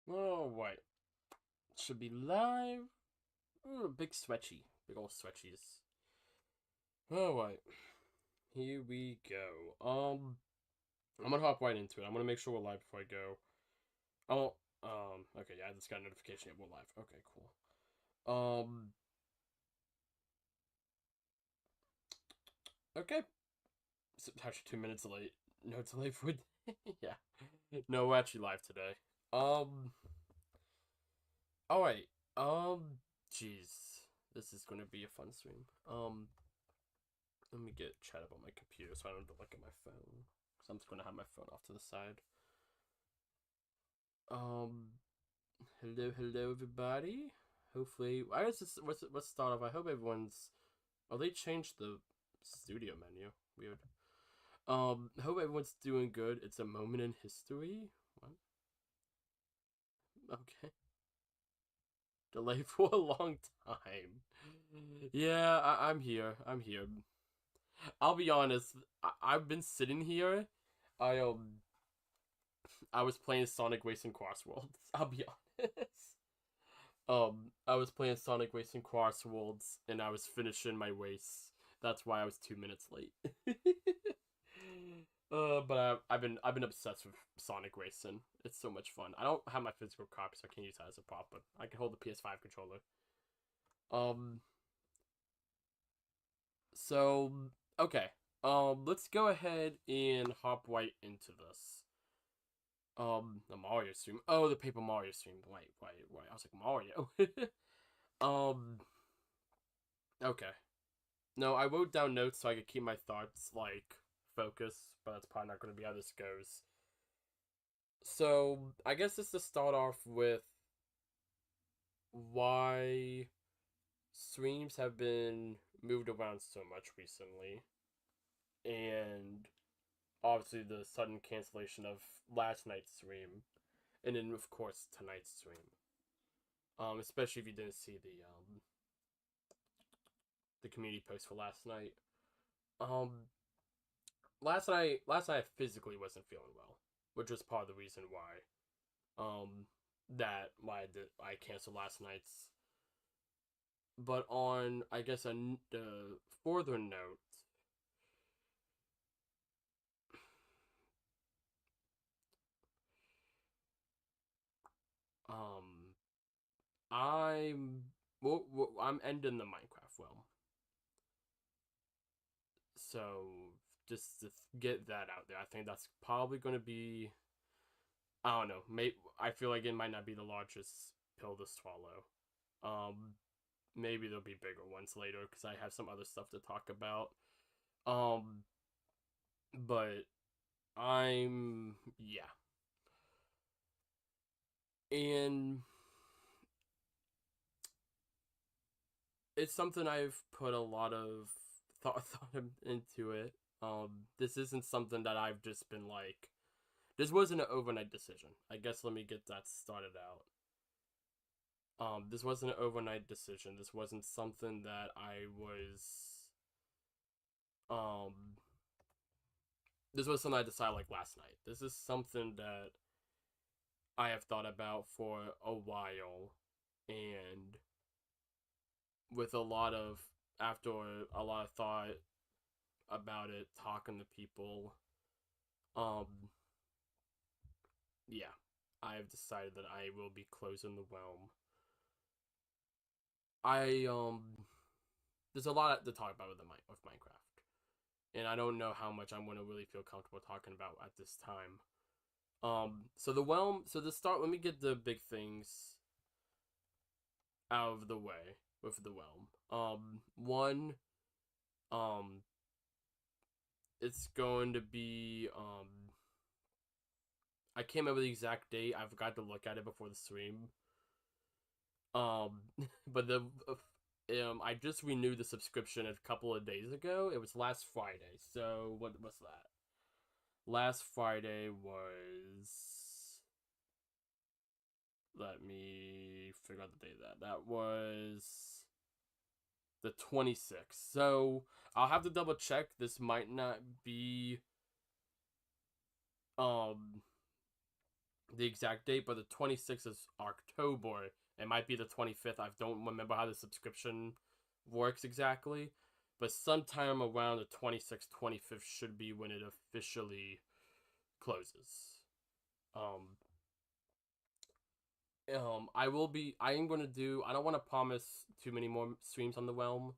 Oh, wait. Should be live. Ooh, big stretchy. Big old stretchies. Oh, wait. Here we go. I'm gonna hop right into it. I'm gonna make sure we're live before I go. Oh, okay, yeah, I just got a notification that we're live. Okay, cool. Okay. So, actually, 2 minutes late. No, it's late for yeah. No, we're actually live today. Um, alright. Jeez. This is gonna be a fun stream. Let me get chat up on my computer so I don't have to look at my phone. Because I'm just going to have my phone off to the side. Um, hello, everybody. Hopefully, I guess let's start off. I hope everyone's. Oh, they changed the studio menu. Weird. Hope everyone's doing good. It's a moment in history. What? Okay. Delay for a long time. Yeah, I'm here. I'm here. I'll be honest. I've been sitting here. I I was playing Sonic Racing Crossworlds. I'll be honest. I was playing Sonic Racing Crossworlds and I was finishing my race. That's why I was 2 minutes late. But I've been obsessed with Sonic Racing. It's so much fun. I don't have my physical copy, so I can't use that as a prop, but I can hold the PS5 controller. Um, so okay. Let's go ahead and hop right into this. The Mario stream. Oh, the Paper Mario stream. Wait. I was like Mario. um, okay. No, I wrote down notes so I could keep my thoughts like focused, but that's probably not going to be how this goes. So I guess just to start off with why streams have been moved around so much recently, and obviously the sudden cancellation of last night's stream, and then of course tonight's stream. Especially if you didn't see the community post for last night. Um, last night I physically wasn't feeling well, which was part of the reason why that why I canceled last night's. But on I guess a further note, um, I'm ending the Minecraft realm, so just to get that out there, I think that's probably going to be I don't know. Maybe I feel like it might not be the largest pill to swallow. Maybe there'll be bigger ones later because I have some other stuff to talk about. Um, but yeah, and it's something I've put a lot of thought into it. This isn't something that I've just been like. This wasn't an overnight decision. I guess let me get that started out. This wasn't an overnight decision. This wasn't something that I was um this was something I decided like last night. This is something that I have thought about for a while, and with a lot of after a lot of thought about it, talking to people, um, yeah, I have decided that I will be closing the realm. I there's a lot to talk about with Minecraft, and I don't know how much I'm gonna really feel comfortable talking about at this time. So the realm. So to start, let me get the big things out of the way with the realm. One, um, it's going to be I can't remember the exact date. I forgot to look at it before the stream. Um, but I just renewed the subscription a couple of days ago. It was last Friday. So what was that? Last Friday was. Let me figure out the date of that. That was the 26th. So I'll have to double check. This might not be um the exact date, but the 26th is October. It might be the 25th. I don't remember how the subscription works exactly, but sometime around the 26th, 25th should be when it officially closes. Um, I am gonna do. I don't want to promise too many more streams on the Realm.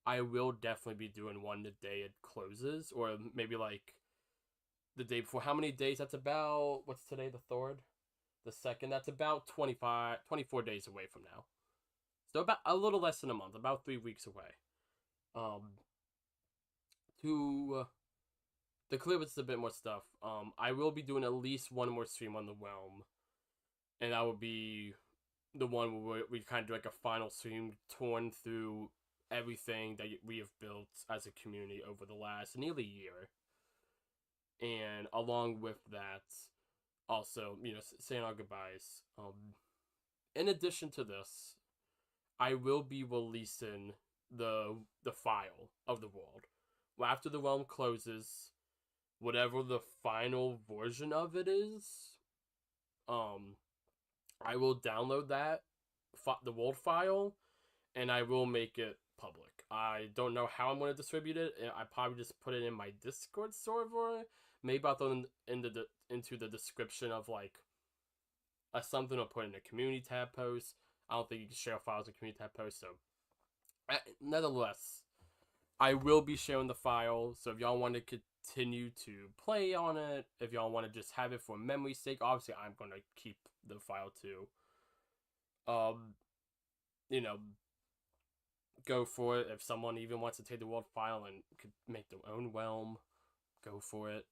I will definitely be doing one the day it closes, or maybe like the day before. How many days? That's about, what's today? The third, the second. That's about 24 days away from now. So about a little less than a month, about 3 weeks away. Um, to clear with a bit more stuff. I will be doing at least one more stream on the Realm, and that will be the one where we kind of do like a final stream, torn through everything that we have built as a community over the last nearly year. And along with that, also, saying our goodbyes. In addition to this, I will be releasing the file of the world. Well, after the realm closes, whatever the final version of it is, I will download that the world file, and I will make it public. I don't know how I'm going to distribute it. I probably just put it in my Discord server. Maybe I'll throw it into the description of like something I'll put in a community tab post. I don't think you can share files in community tab post. So, nevertheless, I will be sharing the file. So if y'all want to continue to play on it, if y'all want to just have it for memory's sake, obviously I'm going to keep the file too. You know, go for it. If someone even wants to take the world file and could make their own realm, go for it.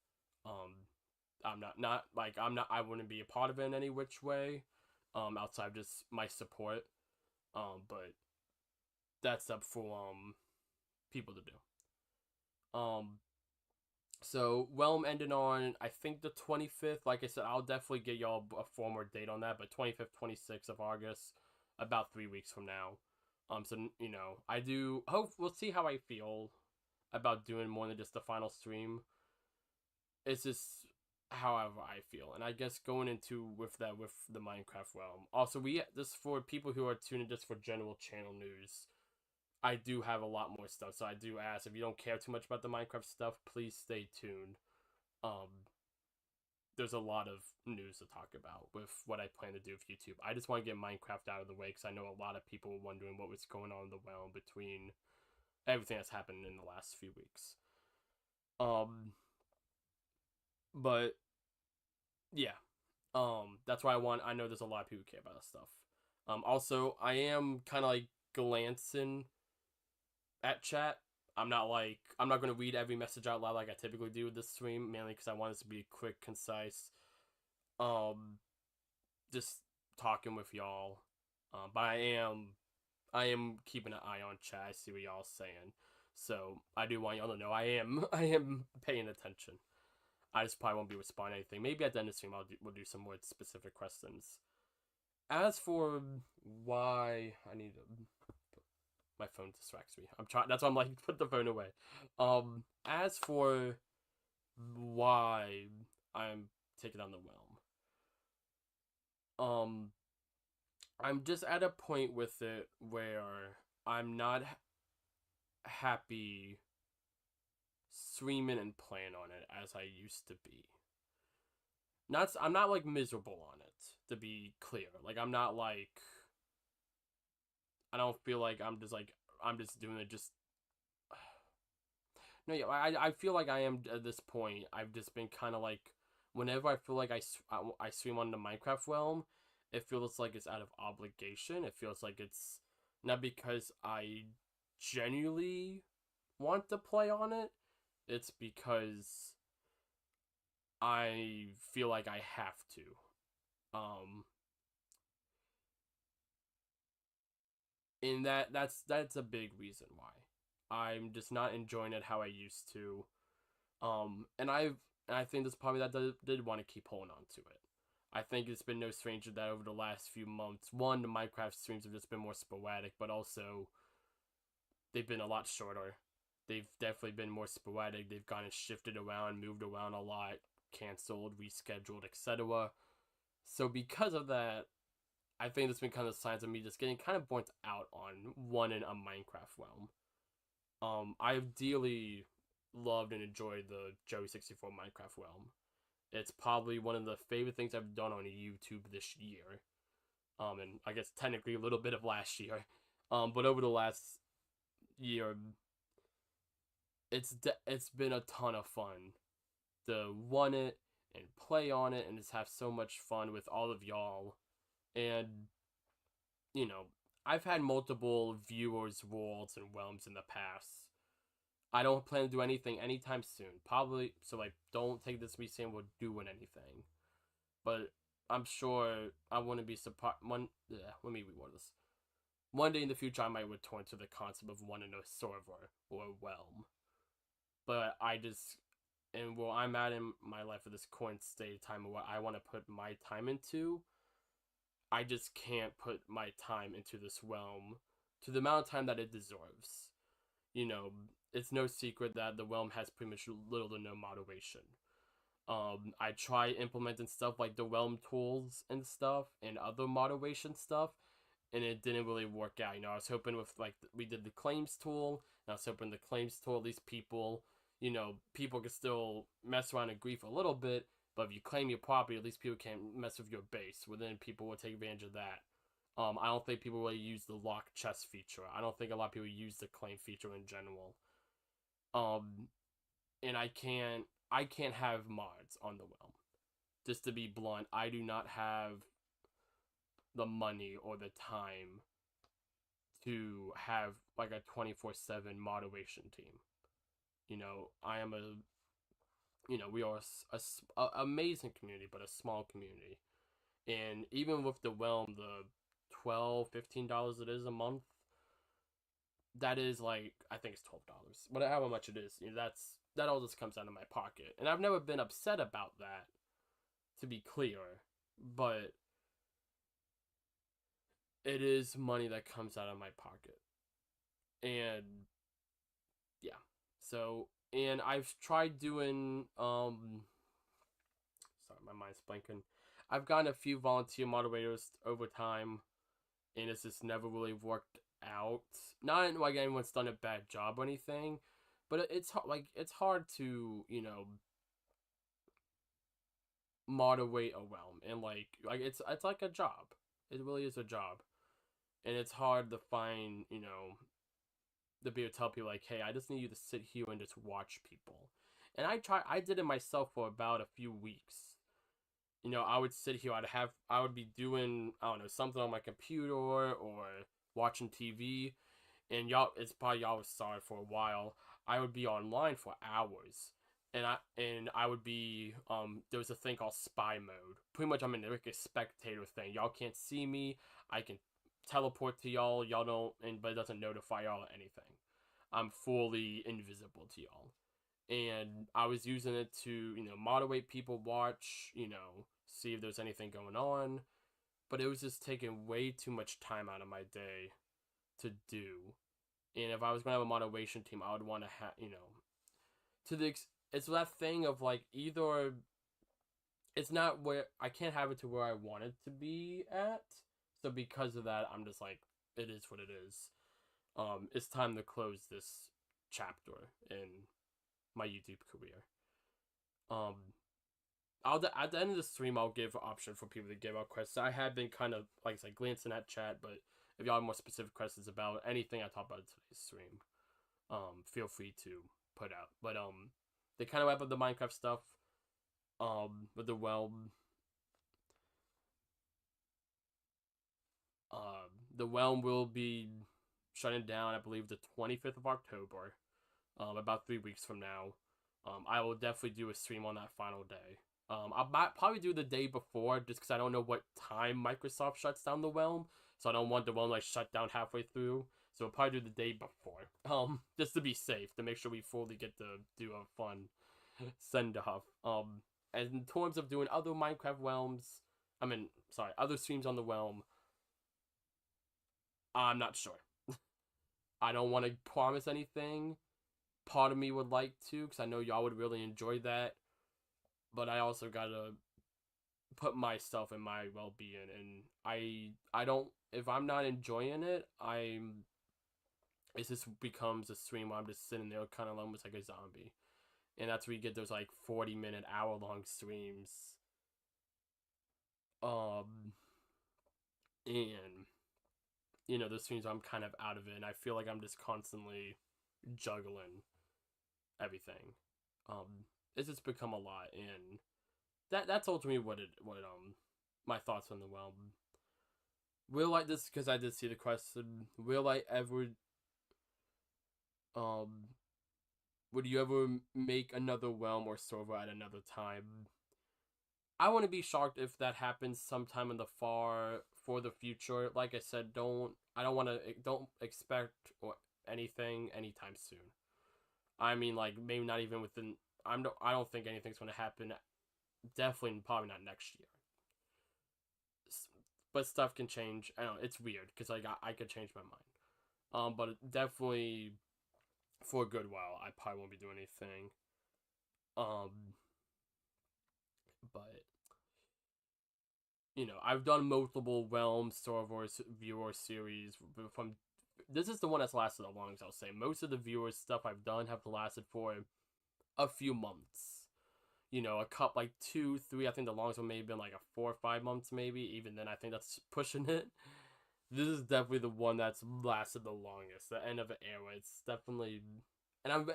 I wouldn't be a part of it in any which way, outside just my support. But that's up for people to do. So Realm ended on, I think, the 25th. Like I said, I'll definitely get y'all a former date on that, but 25th, 26th of August, about 3 weeks from now. So I do hope we'll see how I feel about doing more than just the final stream. It's just however I feel, and I guess going into with the Minecraft Realm. Also, this for people who are tuning just for general channel news. I do have a lot more stuff, so I do ask if you don't care too much about the Minecraft stuff, please stay tuned. There's a lot of news to talk about with what I plan to do with YouTube. I just want to get Minecraft out of the way because I know a lot of people were wondering what was going on in the realm between everything that's happened in the last few weeks. But yeah, that's why I know there's a lot of people who care about this stuff. Also, I am kind of like glancing at chat. I'm not going to read every message out loud like I typically do with this stream, mainly because I want it to be quick, concise. Just talking with y'all. But I am keeping an eye on chat. I see what y'all saying. So I do want y'all to know I am paying attention. I just probably won't be responding to anything. Maybe at the end of the stream we'll do some more specific questions. As for why I need to, my phone distracts me. I'm trying. That's why I'm like, put the phone away. As for why I'm taking on the realm, I'm just at a point with it where I'm not happy streaming and playing on it as I used to be. I'm not like miserable on it, to be clear. Like I'm not like, I don't feel like I'm just doing it just. No, yeah, I feel like I am at this point. I've just been kind of like, whenever I feel like I stream on the Minecraft realm, it feels like it's out of obligation. It feels like it's not because I genuinely want to play on it. It's because I feel like I have to. And that's a big reason why I'm just not enjoying it how I used to. And I think that's probably that did want to keep holding on to it. I think it's been no stranger that over the last few months, one, the Minecraft streams have just been more sporadic, but also they've been a lot shorter. They've definitely been more sporadic. They've gone and shifted around, moved around a lot, canceled, rescheduled, etc. So because of that, I think this been kind of signs of me just getting kind of burnt out on wanting a Minecraft realm. I dearly loved and enjoyed the Joey64 Minecraft realm. It's probably one of the favorite things I've done on YouTube this year. And I guess technically a little bit of last year. But over the last year, it's been a ton of fun to run it and play on it and just have so much fun with all of y'all. And you know, I've had multiple viewers, worlds, and realms in the past. I don't plan to do anything anytime soon. Probably, so like, don't take this me saying we're doing anything. But I'm sure I wouldn't be surprised. Let me reword this. One day in the future, I might return to the concept of wanting a server or a realm. But and where I'm at in my life at this current state of time, what I want to put my time into, I just can't put my time into this realm to the amount of time that it deserves. You know, it's no secret that the realm has pretty much little to no moderation. I try implementing stuff like the realm tools and stuff and other moderation stuff, and it didn't really work out. You know, I was hoping with like we did the claims tool, and I was hoping the claims tool, at least people, people could still mess around and grief a little bit, but if you claim your property, at least people can't mess with your base. Well, then people will take advantage of that. I don't think people really use the lock chest feature. I don't think a lot of people use the claim feature in general. And I can't have mods on the realm. Just to be blunt, I do not have the money or the time to have like a 24/7 moderation team. I am we are a amazing community, but a small community. And even with the realm, the $12-15 it is a month, that is like, I think it's $12. But however much it is, that all just comes out of my pocket. And I've never been upset about that, to be clear, but it is money that comes out of my pocket. And yeah. So, and I've tried doing sorry, my mind's blanking. I've gotten a few volunteer moderators over time, and it's just never really worked out. Not like anyone's done a bad job or anything, but it's hard to moderate a realm, and like it's like a job. It really is a job, and it's hard to find to be able to tell people like, hey, I just need you to sit here and just watch people. And I did it myself for about a few weeks. I would sit here, I would be doing, I don't know, something on my computer or watching TV, and y'all saw it for a while. I would be online for hours, and I would be there was a thing called spy mode. Pretty much I'm in like a spectator thing. Y'all can't see me. I can teleport to y'all. Y'all don't, but it doesn't notify y'all or anything. I'm fully invisible to y'all. And I was using it to, moderate people, watch, see if there's anything going on. But it was just taking way too much time out of my day to do. And if I was going to have a moderation team, I would want to have, it's that thing of like, either it's not where, I can't have it to where I want it to be at. So because of that, I'm just like, it is what it is. It's time to close this chapter in my YouTube career. At the end of the stream, I'll give an option for people to give out questions. I have been kind of, like I said, glancing at chat, but if y'all have more specific questions about anything I talk about in today's stream, feel free to put out. But they kind of wrap up the Minecraft stuff. With the realm will be shutting down, I believe, the 25th of October, about 3 weeks from now. I will definitely do a stream on that final day. I'll probably do the day before, just because I don't know what time Microsoft shuts down the realm, so I don't want the realm like shut down halfway through. So I'll probably do the day before, just to be safe, to make sure we fully get to do a fun send-off. And in terms of doing other Minecraft realms, other streams on the realm, I'm not sure. I don't want to promise anything. Part of me would like to, because I know y'all would really enjoy that. But I also gotta put myself and my well-being, and I don't, if I'm not enjoying it, it just becomes a stream where I'm just sitting there kind of almost like a zombie. And that's where you get those like 40-minute, hour-long streams. Um, and those streams I'm kind of out of it, and I feel like I'm just constantly juggling everything. It's just become a lot, and that's ultimately what my thoughts on the realm. Will I, this because I did see the question, will I ever would you ever make another realm or server at another time? I want to be shocked if that happens sometime in the for the future. Like I said, don't expect or anything anytime soon. I mean, like, maybe not even within. I don't think anything's going to happen. Definitely, probably not next year. But stuff can change. I don't know, it's weird because I could change my mind. But definitely for a good while, I probably won't be doing anything. But I've done multiple realm servers viewer series from. This is the one that's lasted the longest, I'll say. Most of the viewers stuff I've done have lasted for a few months. A couple, like 2, 3. I think the longest one may have been like a 4 or 5 months, maybe. Even then, I think that's pushing it. This is definitely the one that's lasted the longest. The end of an era. It's definitely, and I'm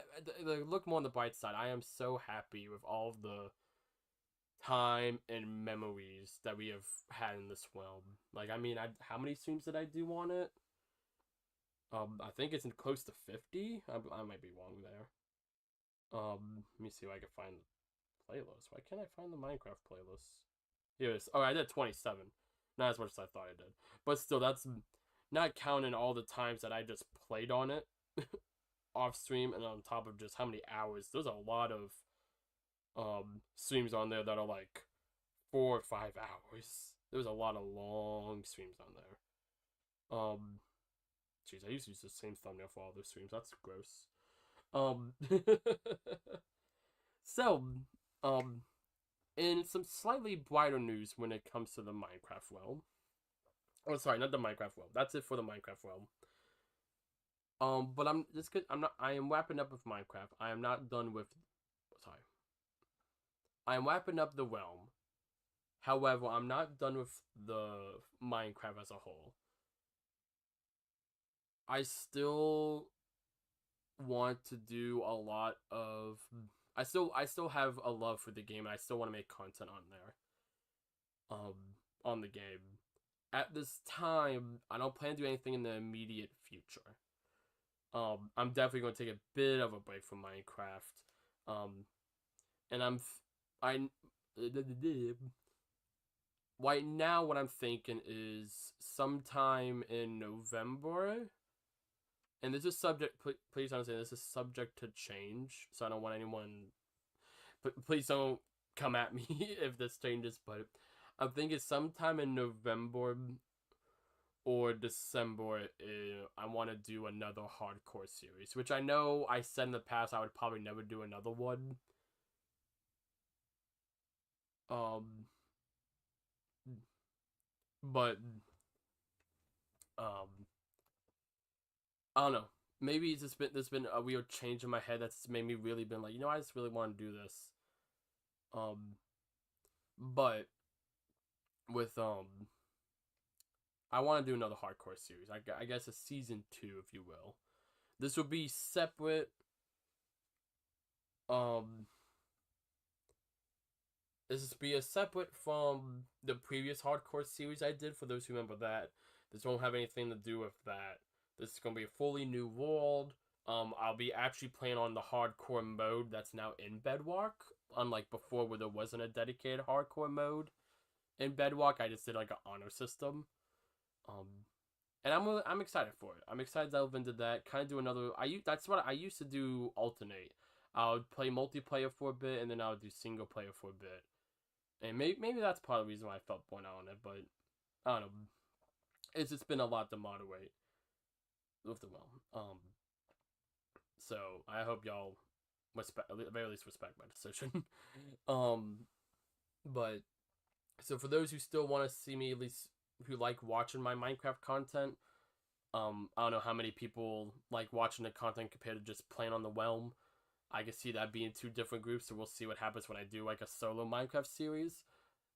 look more on the bright side. I am so happy with all of the time and memories that we have had in this realm. Like, I mean, how many streams did I do on it? I think it's in close to 50. I might be wrong there. Let me see if I can find the playlist. Why can't I find the Minecraft playlist? Here it is. Oh, I did 27. Not as much as I thought I did. But still, that's not counting all the times that I just played on it off stream, and on top of just how many hours. There's a lot of streams on there that are like 4 or 5 hours. There's a lot of long streams on there. Jeez, I used to use the same thumbnail for all those streams. That's gross. So, in some slightly brighter news when it comes to the Minecraft realm. Oh, sorry, not the Minecraft realm. That's it for the Minecraft realm. But I am wrapping up with Minecraft. I am not done with. Sorry. I am wrapping up the realm. However, I'm not done with the Minecraft as a whole. I still want to do a lot of. I still have a love for the game, and I still want to make content on there. On the game. At this time, I don't plan to do anything in the immediate future. I'm definitely going to take a bit of a break from Minecraft. And right now what I'm thinking is sometime in November. And this is subject, please understand, this is subject to change, so I don't want anyone, please don't come at me if this changes, but I'm thinking sometime in November or December, I want to do another hardcore series, which I know I said in the past I would probably never do another one. But I don't know. Maybe it's just there's been a weird change in my head that's made me really been like, I just really want to do this. But with I want to do another hardcore series. I guess a season 2, if you will. This will be separate. This will be a separate from the previous hardcore series I did. For those who remember that, this won't have anything to do with that. This is gonna be a fully new world. I'll be actually playing on the hardcore mode that's now in Bedrock. Unlike before, where there wasn't a dedicated hardcore mode in Bedrock, I just did like an honor system. And I'm excited for it. I'm excited to delve into that. Kind of do another. That's what I used to do. Alternate. I would play multiplayer for a bit, and then I would do single player for a bit. And maybe that's part of the reason why I felt burnt out on it. But I don't know. It's just been a lot to moderate with the realm. So I hope y'all respect, at the very least respect my decision. But So for those who still want to see me, at least who like watching my Minecraft content, I don't know how many people like watching the content compared to just playing on the Realm. I can see that being two different groups, so we'll see what happens when I do like a solo Minecraft series.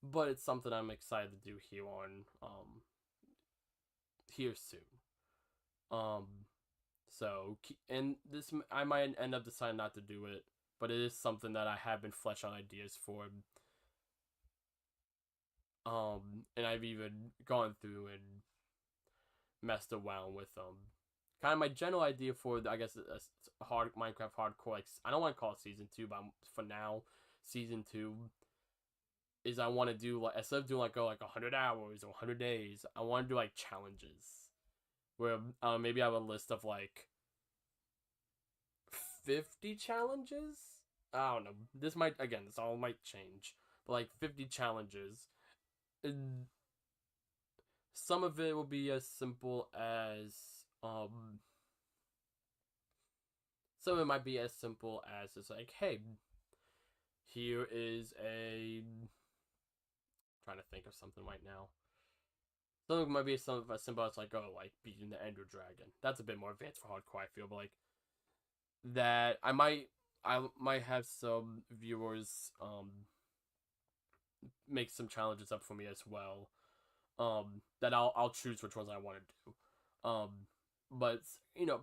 But it's something I'm excited to do here on here soon. Um, so and this I might end up deciding not to do it, but it is something that I have been fleshing out ideas for. And I've even gone through and messed around with kind of my general idea for I guess a hard Minecraft hardcore. Like I don't want to call it season 2, but for now, season 2 is I want to do like instead of doing like 100 hours or 100 days, I want to do like challenges where maybe I have a list of like 50 challenges. I don't know. This all might change, but like 50 challenges. And some of it will be as simple as um some of it might be as simple as it's like, hey, here is a trying to think of something right now. Some of it might be something as simple as like, oh, like beating the Ender Dragon. That's a bit more advanced for hardcore, I feel, but like that I might have some viewers make some challenges up for me as well. That I'll choose which ones I want to do. But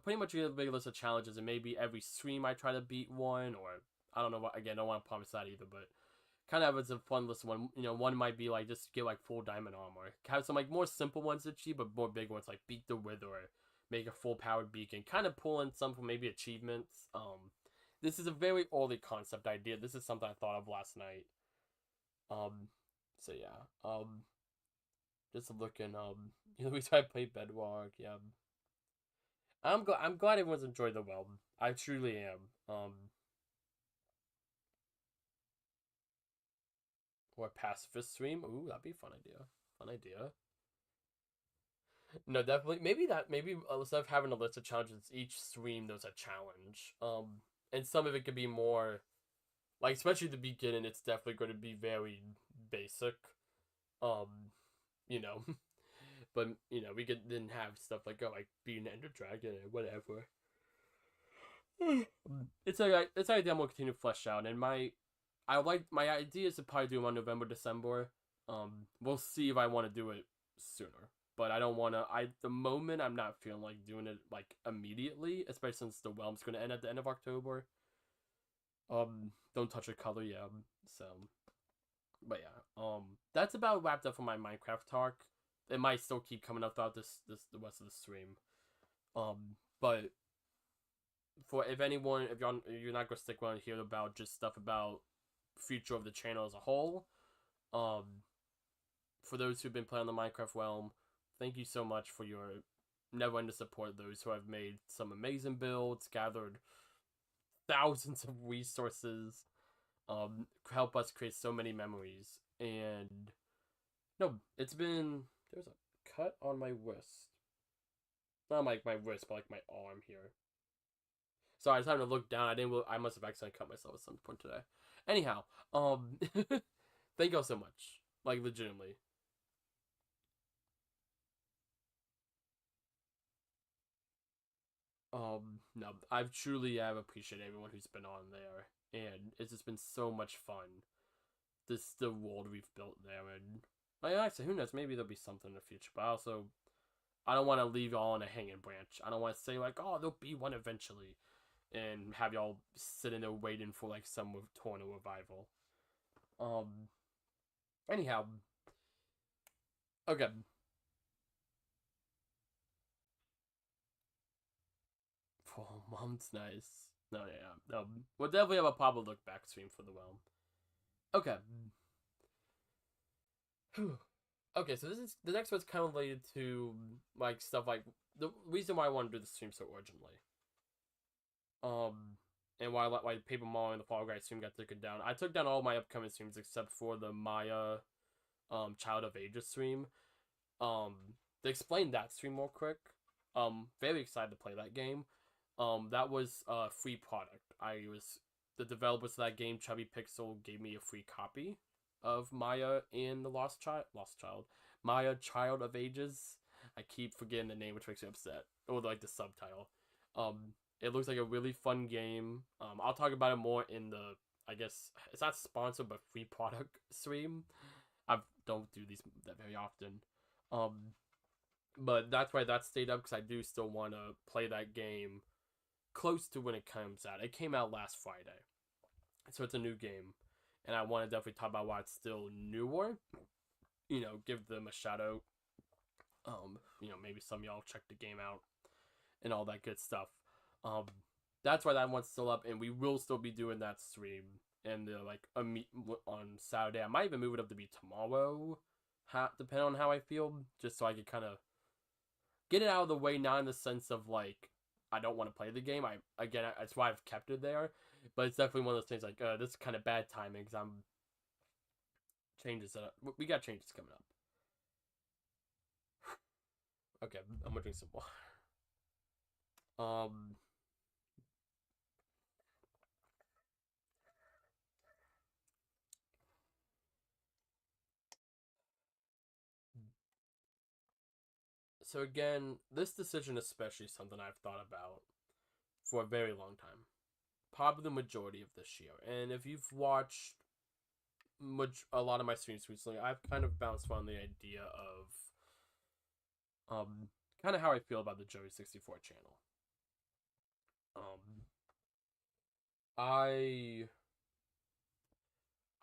pretty much a big list of challenges, and maybe every stream I try to beat one, or I don't know what. Again, I don't want to promise that either, but kind of it's a fun list. One might be like just get like full diamond armor. Have some like more simple ones to achieve, but more big ones like beat the Wither, or make a full powered beacon. Kind of pull in some from maybe achievements. This is a very early concept idea. This is something I thought of last night. Um, so yeah. Just looking. The reason I play Bedrock. Yeah. I'm glad everyone's enjoyed the realm. I truly am. Or pacifist stream. Ooh, that'd be a fun idea. Fun idea. No, definitely. Maybe instead of having a list of challenges, each stream there's a challenge. And some of it could be more like, especially the beginning. It's definitely going to be very basic. Um, you know, but we could then have stuff like like being an Ender Dragon or whatever. It's an idea I'm gonna continue to flesh out, and my idea is to probably do them on November, December. We'll see if I want to do it sooner, but I don't want to. The moment I'm not feeling like doing it like immediately, especially since the realm's gonna end at the end of October. Don't touch a color, yeah. So, but yeah, that's about wrapped up for my Minecraft talk. It might still keep coming up throughout the rest of the stream. But for if you're not gonna stick around here about just stuff about future of the channel as a whole, for those who've been playing the Minecraft realm, thank you so much for your never ending support. Those who have made some amazing builds, gathered thousands of resources, help us create so many memories. And no, there's a cut on my wrist, not like my wrist, but like my arm here. Sorry, I was having to look down. I must have accidentally cut myself at some point today. Anyhow, thank y'all so much. Like legitimately. No, I've truly have appreciated everyone who's been on there, and it's just been so much fun. The world we've built there, and like I said, who knows? Maybe there'll be something in the future. But I don't want to leave y'all on a hanging branch. I don't want to say like, oh, there'll be one eventually, and have y'all sitting there waiting for like some tornado revival. Um. Anyhow, okay. Oh, mom's nice. No, yeah. We'll definitely have a proper look back stream for the realm. Okay. Okay, so this is the next one's kind of related to like stuff like the reason why I want to do the stream so urgently. And why Paper Mario and the Fall Guys stream got taken down. I took down all my upcoming streams except for the Maya Child of Ages stream. Um to explain that stream real quick. Very excited to play that game. That was a free product. The developers of that game, Chubby Pixel, gave me a free copy of Maya and the Lost Child, Maya Child of Ages. I keep forgetting the name, which makes me upset. Or like the subtitle. It looks like a really fun game. I'll talk about it more in the, I guess it's not sponsored but free product stream. I don't do these that very often. But that's why that stayed up, because I do still want to play that game close to when it comes out. It came out last Friday, so it's a new game, and I want to definitely talk about why it's still newer. Give them a shout out. Maybe some of y'all check the game out and all that good stuff. That's why that one's still up, and we will still be doing that stream. And like on Saturday, I might even move it up to be tomorrow, depending on how I feel, just so I can kind of get it out of the way. Not in the sense of like I don't want to play the game. That's why I've kept it there. But it's definitely one of those things like this is kind of bad timing because we got changes coming up. Okay, I'm gonna drink some water. So again, this decision especially is something I've thought about for a very long time. Probably the majority of this year. And if you've watched a lot of my streams recently, I've kind of bounced around the idea of kind of how I feel about the Joey64 channel.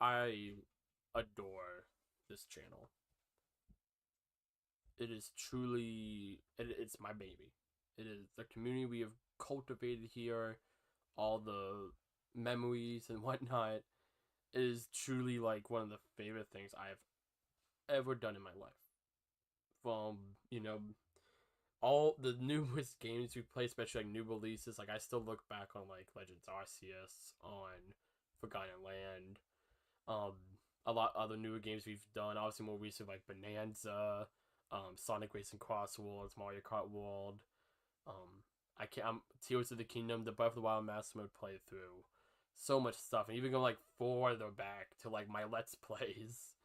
I adore this channel. It is truly it's my baby. It is the community we have cultivated here, all the memories and whatnot. It is truly like one of the favorite things I have ever done in my life. From all the numerous games we play, especially like new releases. Like I still look back on like Legends Arceus, on Forgotten Land, a lot other newer games we've done. Obviously more recent like Bonanza, Sonic Racing Cross Worlds, Mario Kart World. I'm Tears of the Kingdom, the Breath of the Wild Master Mode playthrough. So much stuff, and even go like further back to like my Let's Plays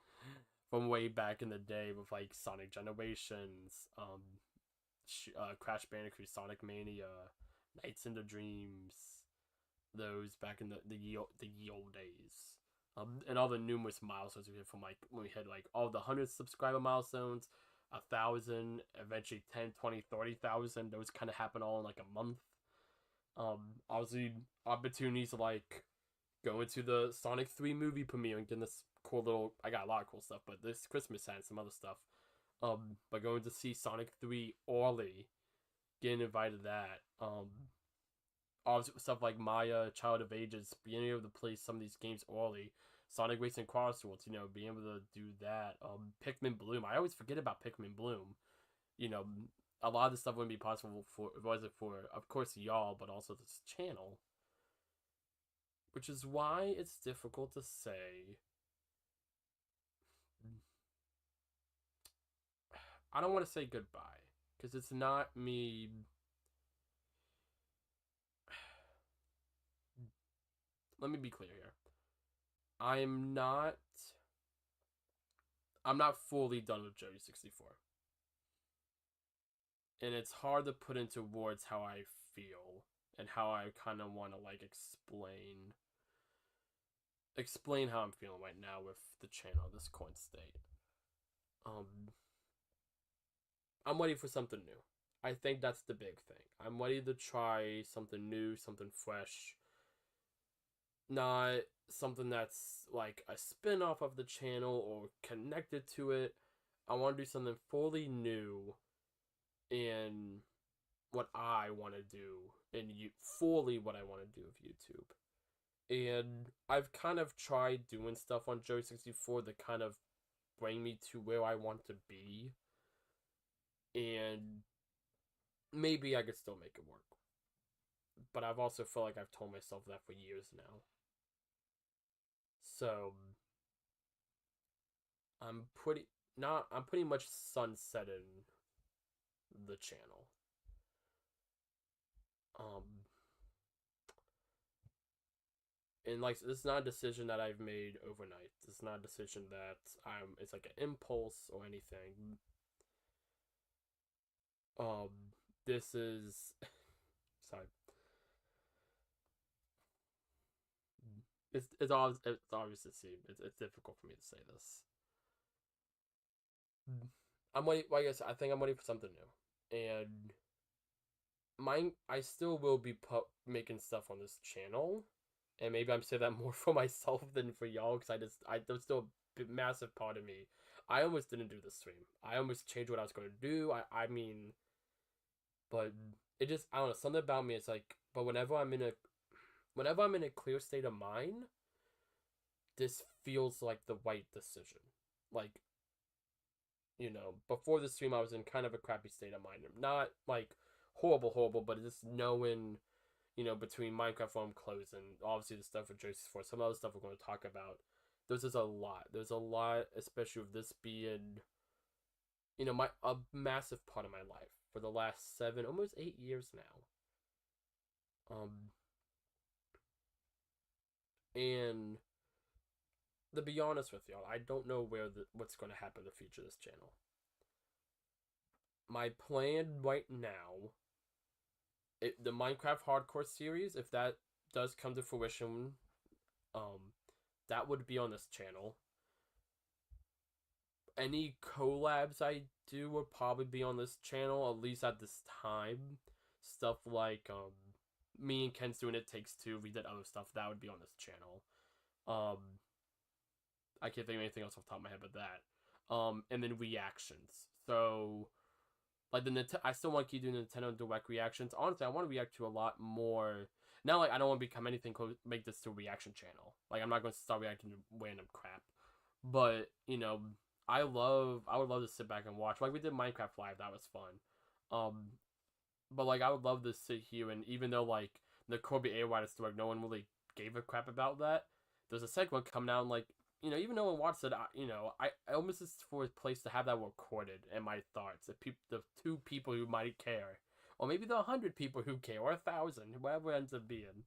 from way back in the day with like Sonic Generations, Crash Bandicoot, Sonic Mania, Nights into Dreams, those back in the ye old days. And all the numerous milestones we hit from like when we hit like all the 100 subscriber milestones, 1,000, eventually 10, 20, 30,000. Those kind of happen all in like a month. Obviously opportunities to like go into the Sonic 3 movie premiere and getting this cool little. I got a lot of cool stuff, but this Christmas had some other stuff. But going to see Sonic 3 early, getting invited to that. Obviously stuff like Maya, Child of Ages, being able to play some of these games early. Sonic Racing Crossworlds, being able to do that. Pikmin Bloom. I always forget about Pikmin Bloom. A lot of this stuff wouldn't be possible for, of course, y'all, but also this channel. Which is why it's difficult to say. I don't want to say goodbye, because it's not me. Let me be clear here. I'm not fully done with Joey64. And it's hard to put into words how I feel and how I kind of want to like explain how I'm feeling right now with the channel, this current state. I'm ready for something new. I think that's the big thing. I'm ready to try something new, something fresh. Not something that's like a spin-off of the channel or connected to it. I want to do something fully new in what I want to do, and fully what I want to do with YouTube. And I've kind of tried doing stuff on Joey64 that kind of bring me to where I want to be. And maybe I could still make it work. But I've also felt like I've told myself that for years now. So I'm pretty much sunsetting the channel. And like, this is not a decision that I've made overnight. This is not a decision that it's like an impulse or anything. Um, this is sorry. It's obvious to see. It's difficult for me to say this. I'm waiting. Like I said, I think I'm waiting for something new, and I still will be making stuff on this channel, and maybe I'm saying that more for myself than for y'all, because there's still a massive part of me. I almost didn't do the stream. I almost changed what I was going to do. I mean, but it just, I don't know, something about me. It's like, but whenever I'm in a clear state of mind, this feels like the right decision. Like, before the stream, I was in kind of a crappy state of mind. Not like horrible, but just knowing, between Minecraft Farm closing, obviously the stuff with Joyce's Force, some other stuff we're going to talk about. There's just a lot. There's a lot, especially with this being, a massive part of my life for the last 7, almost 8 years now. And to be honest with y'all, I don't know what's going to happen in the future of this channel. My plan right now, the Minecraft Hardcore series, if that does come to fruition, that would be on this channel. Any collabs I do would probably be on this channel, at least at this time. Stuff like, me and Ken's doing It Takes Two, we did other stuff, that would be on this channel. I can't think of anything else off the top of my head but that. And then reactions. So, like, I still want to keep doing Nintendo Direct reactions. Honestly, I want to react to a lot more. Now, like, I don't want to become anything close, make this to a reaction channel. Like, I'm not going to start reacting to random crap. But, I would love to sit back and watch. Like, we did Minecraft Live, that was fun. But, like, I would love to sit here, and even though, like, the Corby A. Writer story, no one really gave a crap about that, there's a segment coming out, and, like, even no one watched it, I almost just for a place to have that recorded and my thoughts. The 2 people who might care, or maybe the 100 people who care, or 1,000, whatever it ends up being.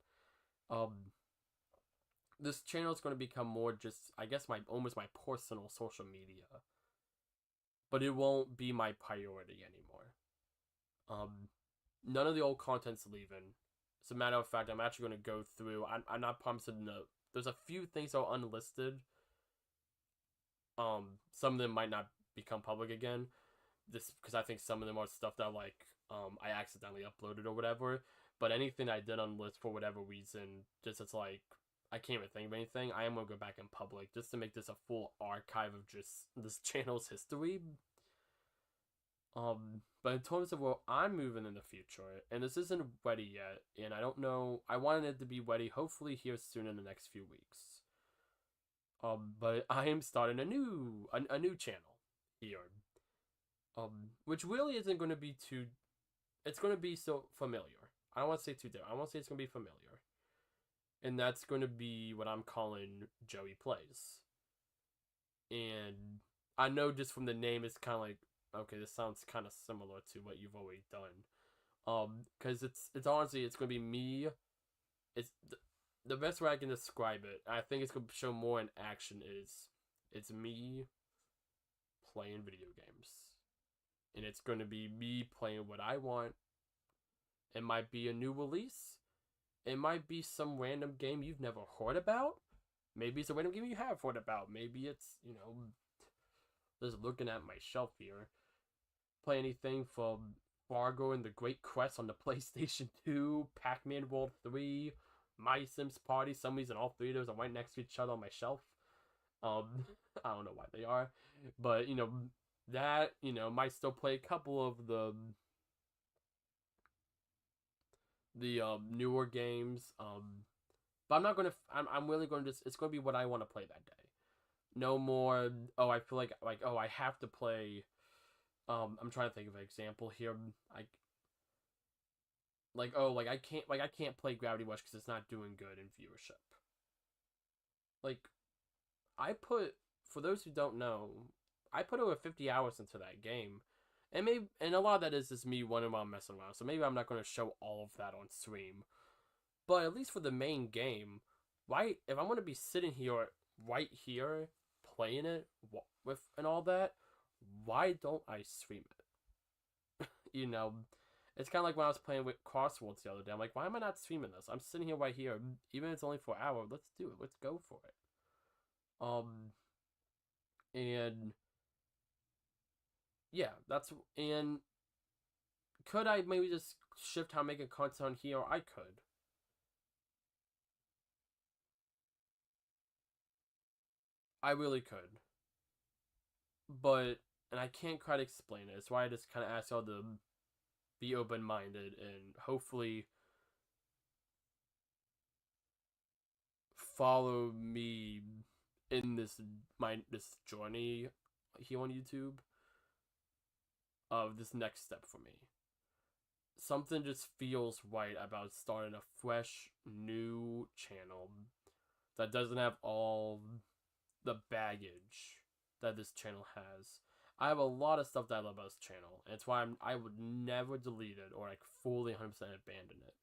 This channel is going to become more just, I guess, almost my personal social media, but it won't be my priority anymore. None of the old content's leaving. As a matter of fact, I'm actually going to go through. I'm not promising there's a few things that are unlisted. Some of them might not become public again. This because I think some of them are stuff that like I accidentally uploaded or whatever. But anything I did unlist for whatever reason, just it's like I can't even think of anything. I am gonna go back in public just to make this a full archive of just this channel's history. But in terms of where I'm moving in the future, and this isn't ready yet, and I don't know, I wanted it to be ready hopefully here soon in the next few weeks. But I am starting a new channel here. Which really isn't going to be too, it's going to be so familiar. I don't want to say too different. I want to say it's going to be familiar. And that's going to be what I'm calling Joey Plays. And I know just from the name, it's kind of like, okay, this sounds kind of similar to what you've already done. Because it's honestly, it's going to be me. It's the best way I can describe it, I think it's going to show more in action, is it's me playing video games. And it's going to be me playing what I want. It might be a new release. It might be some random game you've never heard about. Maybe it's a random game you have heard about. Maybe it's, just looking at my shelf here. Play anything from Fargo and the Great Quest on the PlayStation 2, Pac-Man World 3, My Sims Party. Some reason all 3 of those are right next to each other on my shelf. I don't know why they are. But, that, might still play a couple of the newer games. But I'm not going to, I'm really going to just, it's going to be what I want to play that day. No more, I feel like, I have to play, I'm trying to think of an example here. I can't play Gravity Rush because it's not doing good in viewership. Like, for those who don't know, I put over 50 hours into that game. And a lot of that is just me wondering while I'm messing around. So maybe I'm not going to show all of that on stream. But at least for the main game, why, if I'm gonna be sitting here right here playing it with and all that, why don't I stream it? You know, it's kind of like when I was playing with Crosswords the other day. I'm like, why am I not streaming this? I'm sitting here right here, even if it's only for an hour. Let's do it. Let's go for it. And yeah, and could I maybe just shift how I'm making content here? I could. I really could. But, and I can't quite explain it. It's why I just kind of ask y'all to be open minded and hopefully follow me in this journey here on YouTube of this next step for me. Something just feels right about starting a fresh new channel that doesn't have all the baggage that this channel has. I have a lot of stuff that I love about this channel, and it's why I would never delete it or like fully 100% abandon it.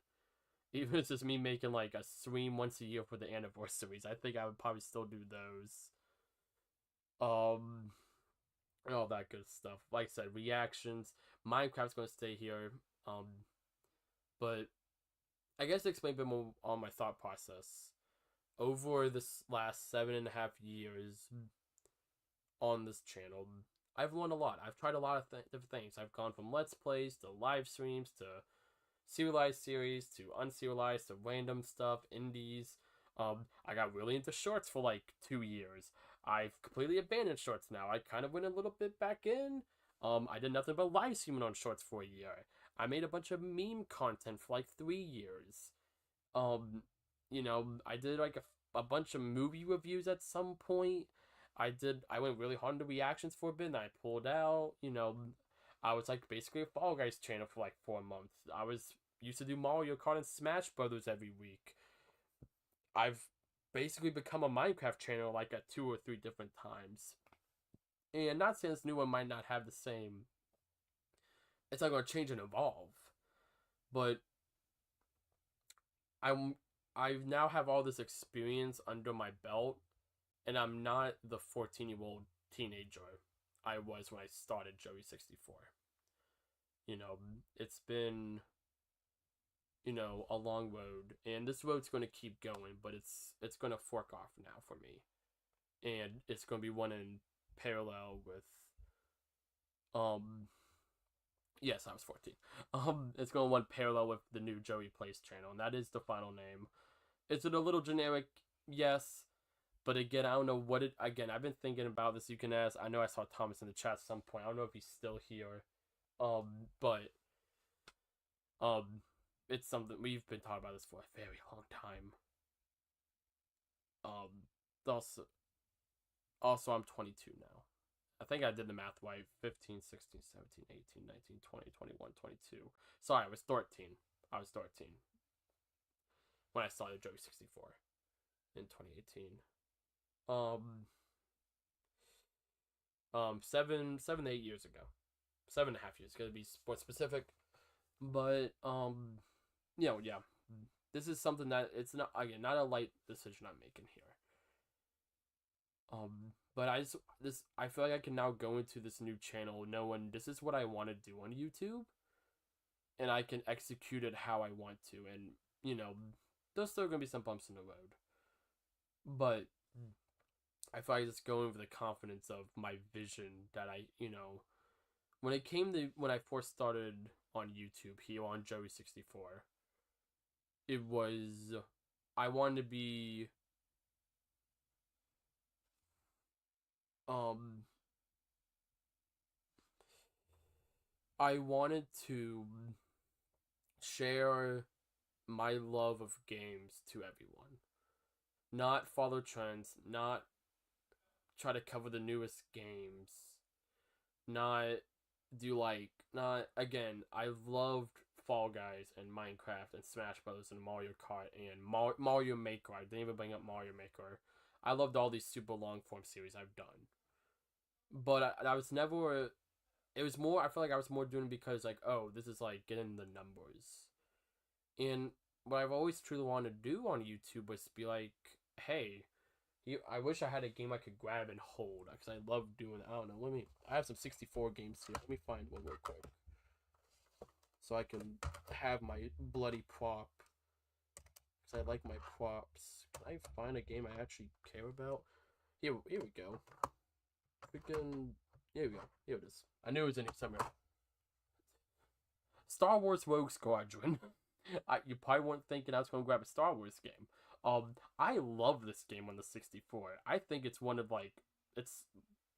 Even if it's just me making like a stream once a year for the anniversaries, I think I would probably still do those. And all that good stuff. Like I said, reactions. Minecraft's gonna stay here. But I guess to explain a bit more on my thought process. Over this last 7.5 years on this channel, I've learned a lot. I've tried a lot of different things. I've gone from Let's Plays to live streams to serialized series to unserialized to random stuff, indies. I got really into shorts for like 2 years. I've completely abandoned shorts now. I kind of went a little bit back in. I did nothing but live streaming on shorts for a year. I made a bunch of meme content for like 3 years. I did like a bunch of movie reviews at some point. I went really hard into reactions for a bit and I pulled out. I was like basically a Fall Guys channel for like 4 months. I was used to do Mario Kart and Smash Brothers every week. I've basically become a Minecraft channel like at 2 or 3 different times. And not saying this new one might not have the same. It's not gonna change and evolve, but I now have all this experience under my belt, and I'm not the 14-year-old teenager I was when I started Joey64. It's been, a long road, and this road's going to keep going, but it's going to fork off now for me, and it's going to be one in parallel with, yes, I was 14. It's going to one parallel with the new Joey Plays channel, and that is the final name. Is it a little generic? Yes. But again, I don't know what it... Again, I've been thinking about this. You can ask... I know I saw Thomas in the chat at some point. I don't know if he's still here. But... It's something... We've been talking about this for a very long time. Also, I'm 22 now. I think I did the math right. 15, 16, 17, 18, 19, 20, 21, 22. Sorry, I was 13. I was 13 when I started Joey64 in 2018. 8 years ago. 7.5 years. Gotta be sports specific. But, yeah. This is something that it's not, again, not a light decision I'm making here. But I feel like I can now go into this new channel knowing this is what I want to do on YouTube, and I can execute it how I want to, and, there's still gonna be some bumps in the road. But I feel like just going with the confidence of my vision that when I first started on YouTube here on Joey64, it was, I wanted to be, I wanted to share my love of games to everyone. Not follow trends, not try to cover the newest games, not again, I loved Fall Guys and Minecraft and Smash Brothers and Mario Kart and Mario Maker. I didn't even bring up Mario Maker. I loved all these super long form series I've done. But I was never, it was more, I feel like I was more doing it because like, oh, this is like getting the numbers. And what I've always truly wanted to do on YouTube was be like, hey, I wish I had a game I could grab and hold because I love doing. I don't know. I have some 64 games here. Let me find one real quick so I can have my bloody prop because I like my props. Can I find a game I actually care about? Here we go. Freaking, here we go. Here it is. I knew it was in here somewhere. Star Wars Rogue Squadron. You probably weren't thinking I was going to grab a Star Wars game. I love this game on the 64. I think it's one of it's,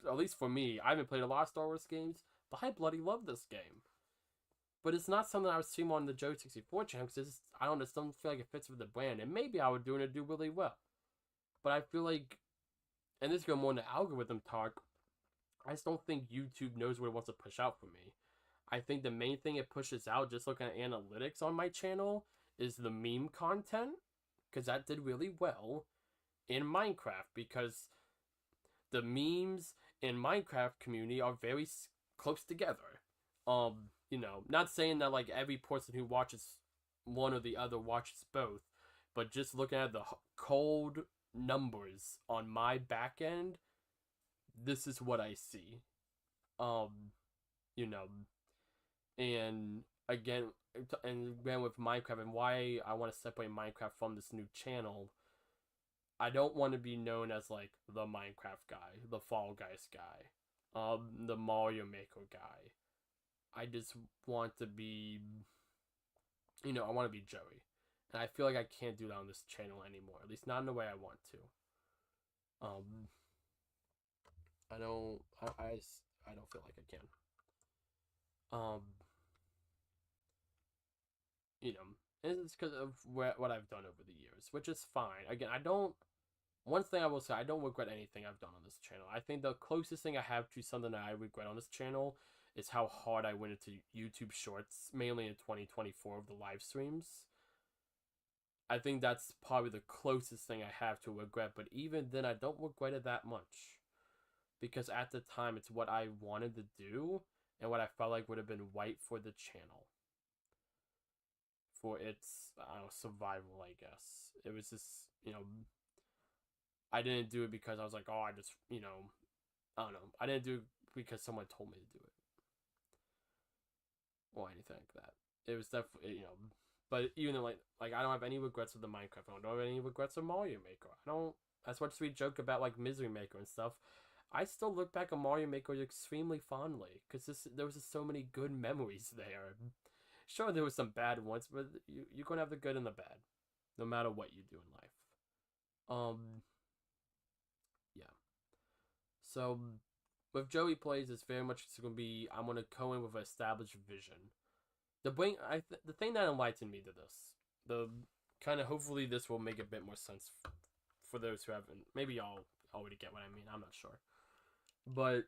at least for me, I haven't played a lot of Star Wars games, but I bloody love this game. But it's not something I would stream on the Joe 64 channel because I don't know, it doesn't feel like it fits with the brand. And maybe I would do really well. But I feel like, and this is going more into algorithm talk, I just don't think YouTube knows what it wants to push out for me. I think the main thing it pushes out, just looking at analytics on my channel, is the meme content. Because that did really well in Minecraft. Because the memes in Minecraft community are very close together. You know, not saying that like every person who watches one or the other watches both. But just looking at the cold numbers on my back end, this is what I see. You know, and again with Minecraft and why I want to separate Minecraft from this new channel, I don't want to be known as like the Minecraft guy, the Fall Guys guy, the Mario Maker guy. I just want to be, you know, I want to be Joey. And I feel like I can't do that on this channel anymore, at least not in the way I want to. I don't feel like I can. You know, and it's because of what I've done over the years, which is fine. Again, one thing I will say, I don't regret anything I've done on this channel. I think the closest thing I have to something that I regret on this channel is how hard I went into YouTube Shorts, mainly in 2024 of the live streams. I think that's probably the closest thing I have to regret, but even then, I don't regret it that much. Because at the time, it's what I wanted to do, and what I felt like would have been right for the channel. For its, I don't know, survival, I guess. It was just, you know, I didn't do it because I was like, oh, I just, you know, I don't know. I didn't do it because someone told me to do it. Or anything like that. It was definitely, you know, but even though, like I don't have any regrets of the Minecraft. I don't have any regrets of Mario Maker. I don't, as much as we joke about, like, Misery Maker and stuff, I still look back on Mario Maker extremely fondly. Because there was just so many good memories there. Sure, there was some bad ones, but you're going to have the good and the bad. No matter what you do in life. Yeah. So, with Joey Plays, it's very much going to be, I'm going to go in with an established vision. The thing that enlightened me to this, the kind of, hopefully this will make a bit more sense for those who haven't, maybe y'all already get what I mean, I'm not sure. But,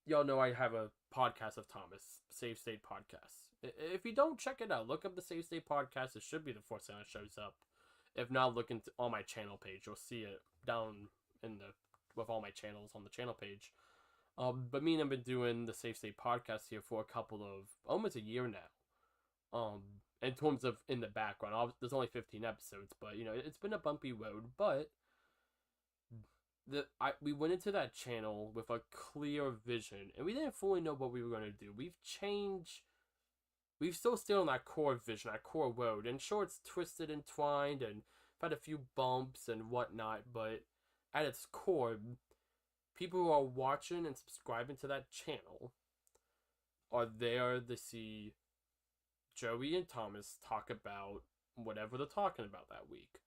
y'all know I have a podcast of Thomas, Save State Podcast. If you don't, check it out. Look up the Save State Podcast. It should be the first thing that shows up. If not, look on my channel page. You'll see it down in with all my channels on the channel page. But me and I've been doing the Save State Podcast here for almost a year now. In terms of in the background, there's only 15 episodes, but you know it's been a bumpy road. But we went into that channel with a clear vision, and we didn't fully know what we were going to do. We've changed. We've still stayed on that core vision, that core road, and sure, it's twisted and twined, and had a few bumps and whatnot, but at its core, people who are watching and subscribing to that channel are there to see Joey and Thomas talk about whatever they're talking about that week.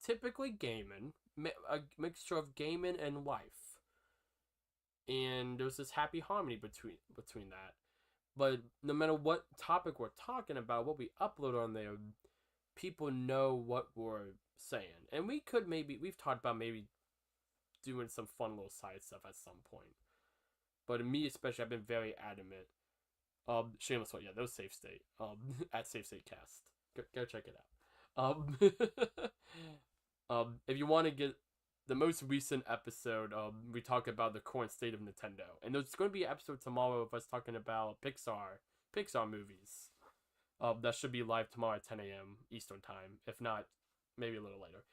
Typically gaming, a mixture of gaming and life. And there's this happy harmony between that. But no matter what topic we're talking about, what we upload on there, people know what we're saying. And we've talked about maybe doing some fun little side stuff at some point. But me especially, I've been very adamant. Shameless one, yeah, that was Safe State. At Safe State Cast. Go check it out. If you want to get the most recent episode, we talk about the current state of Nintendo. And there's going to be an episode tomorrow of us talking about Pixar movies. That should be live tomorrow at 10 a.m. Eastern time. If not, maybe a little later.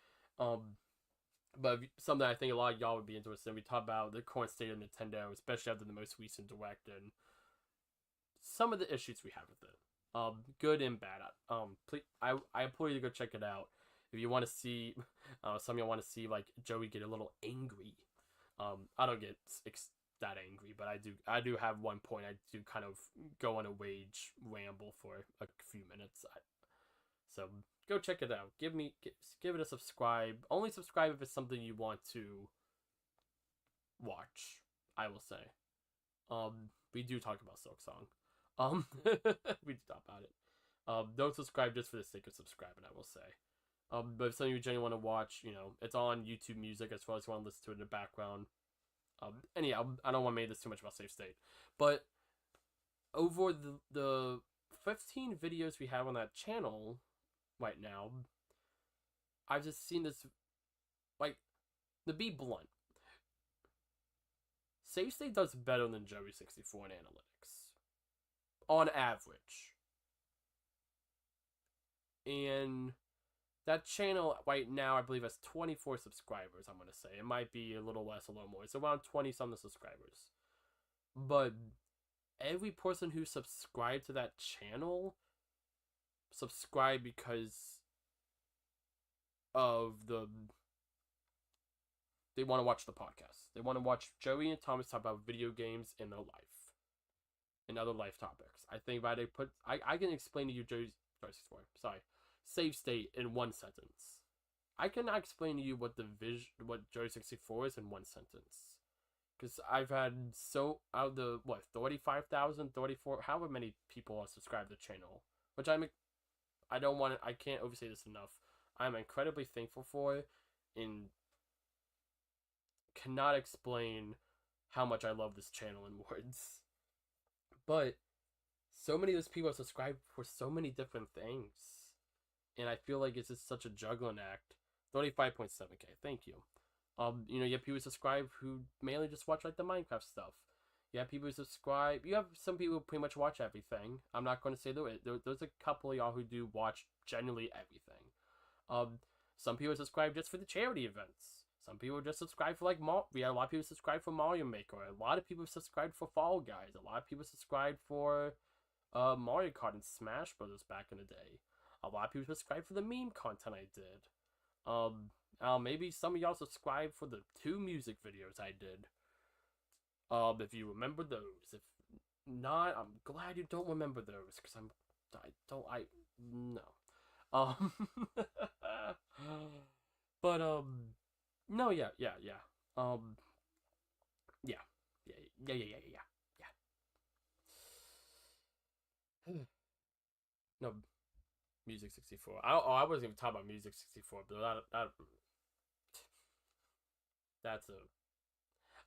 But something I think a lot of y'all would be interested in. We talk about the current state of Nintendo, especially after the most recent direct, and some of the issues we have with it. Good and bad. Please, I implore you to go check it out. If you want to see, some of y'all want to see like Joey get a little angry. I don't get that angry, but I do have one point. I do kind of go on a rage ramble for a few minutes. So go check it out. Give it a subscribe. Only subscribe if it's something you want to watch. I will say. We do talk about Silk Song. We do talk about it. Don't subscribe just for the sake of subscribing, I will say. But if something you genuinely want to watch, it's on YouTube Music as well as you want to listen to it in the background. Anyhow, I don't want to make this too much about Safe State. But over the 15 videos we have on that channel right now, I've just seen this, like, to be blunt, Safe State does better than Joey64 in analytics. On average. And that channel right now, I believe, has 24 subscribers, I'm going to say. It might be a little less, a little more. It's around 20-something subscribers. But every person who subscribed to that channel subscribed because of they want to watch the podcast. They want to watch Joey and Thomas talk about video games in their life. And other life topics. I think if I can explain to you Save State in one sentence. I cannot explain to you what Joey 64 is in one sentence. Because I've had out of the 35,000, 34, however many people are subscribed to the channel. Which I can't oversay this enough. I'm incredibly thankful for, and cannot explain how much I love this channel in words. But so many of those people are subscribed for so many different things. And I feel like it's just such a juggling act. 35.7k, thank you. You have people subscribe who mainly just watch like the Minecraft stuff. You have people who subscribe. You have some people who pretty much watch everything. I'm not going to say there's a couple of y'all who do watch generally everything. Some people subscribe just for the charity events. Some people just subscribe for like we had a lot of people subscribe for Mario Maker. A lot of people subscribed for Fall Guys. A lot of people subscribed for Mario Kart and Smash Brothers back in the day. A lot of people subscribed for the meme content I did. Maybe some of y'all subscribed for the 2 music videos I did. If you remember those. If not, I'm glad you don't remember those, because no. But, no, yeah. No, Music 64. I wasn't even talking about Music 64, but that's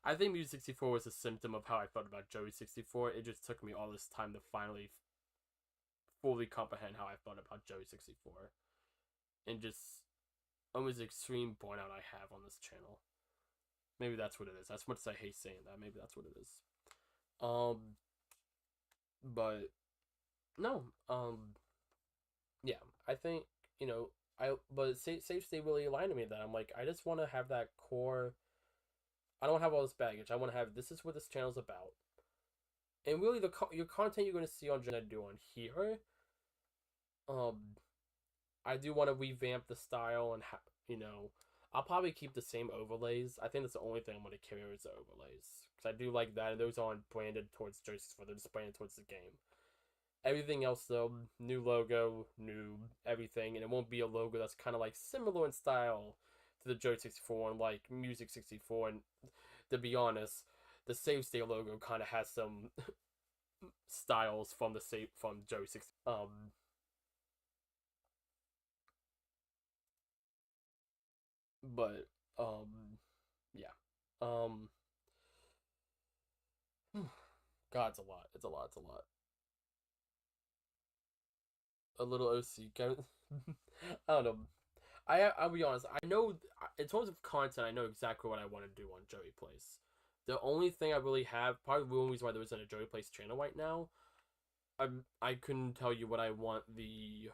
I think Music 64 was a symptom of how I felt about Joey 64. It just took me all this time to finally fully comprehend how I felt about Joey 64. And just almost extreme burnout I have on this channel. Maybe that's what it is. That's what I hate saying that. Maybe that's what it is. But no. Yeah, I think, but Safe State really aligned to me that I'm like, I just want to have that core. I don't have all this baggage. I want to have, this is what this channel's about. And really, your content you're going to see on Gen I do on here, I do want to revamp the style and, I'll probably keep the same overlays. I think that's the only thing I'm going to carry is the overlays. Because I do like that, and those aren't branded towards Joystick, they're just branded towards the game. Everything else, though, new logo, new everything, and it won't be a logo that's kind of like similar in style to the Joey 64 and like Music 64. And to be honest, the Save State logo kind of has some styles from Joey 64. But yeah. God, it's a lot. It's a lot. A little OC. I don't know. I'll be honest. I know in terms of content, I know exactly what I want to do on Joey Plays. The only thing I really have, part of the reason why there isn't a Joey Plays channel right now, I couldn't tell you what I want the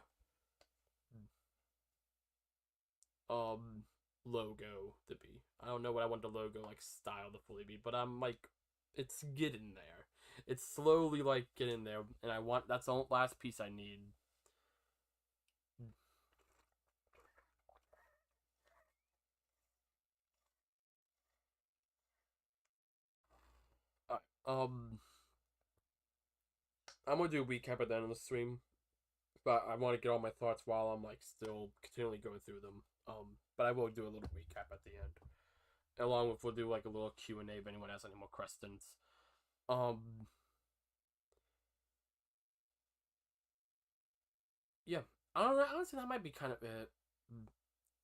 logo to be. I don't know what I want the logo like style to fully be, but I'm like, it's getting there. It's slowly like getting there, and I want that's the last piece I need. Alright, I'm gonna do a recap at the end of the stream, but I want to get all my thoughts while I'm like still continually going through them. But I will do a little recap at the end, along with we'll do like a little Q&A if anyone has any more questions. Yeah, I don't know. Honestly, that might be kind of it.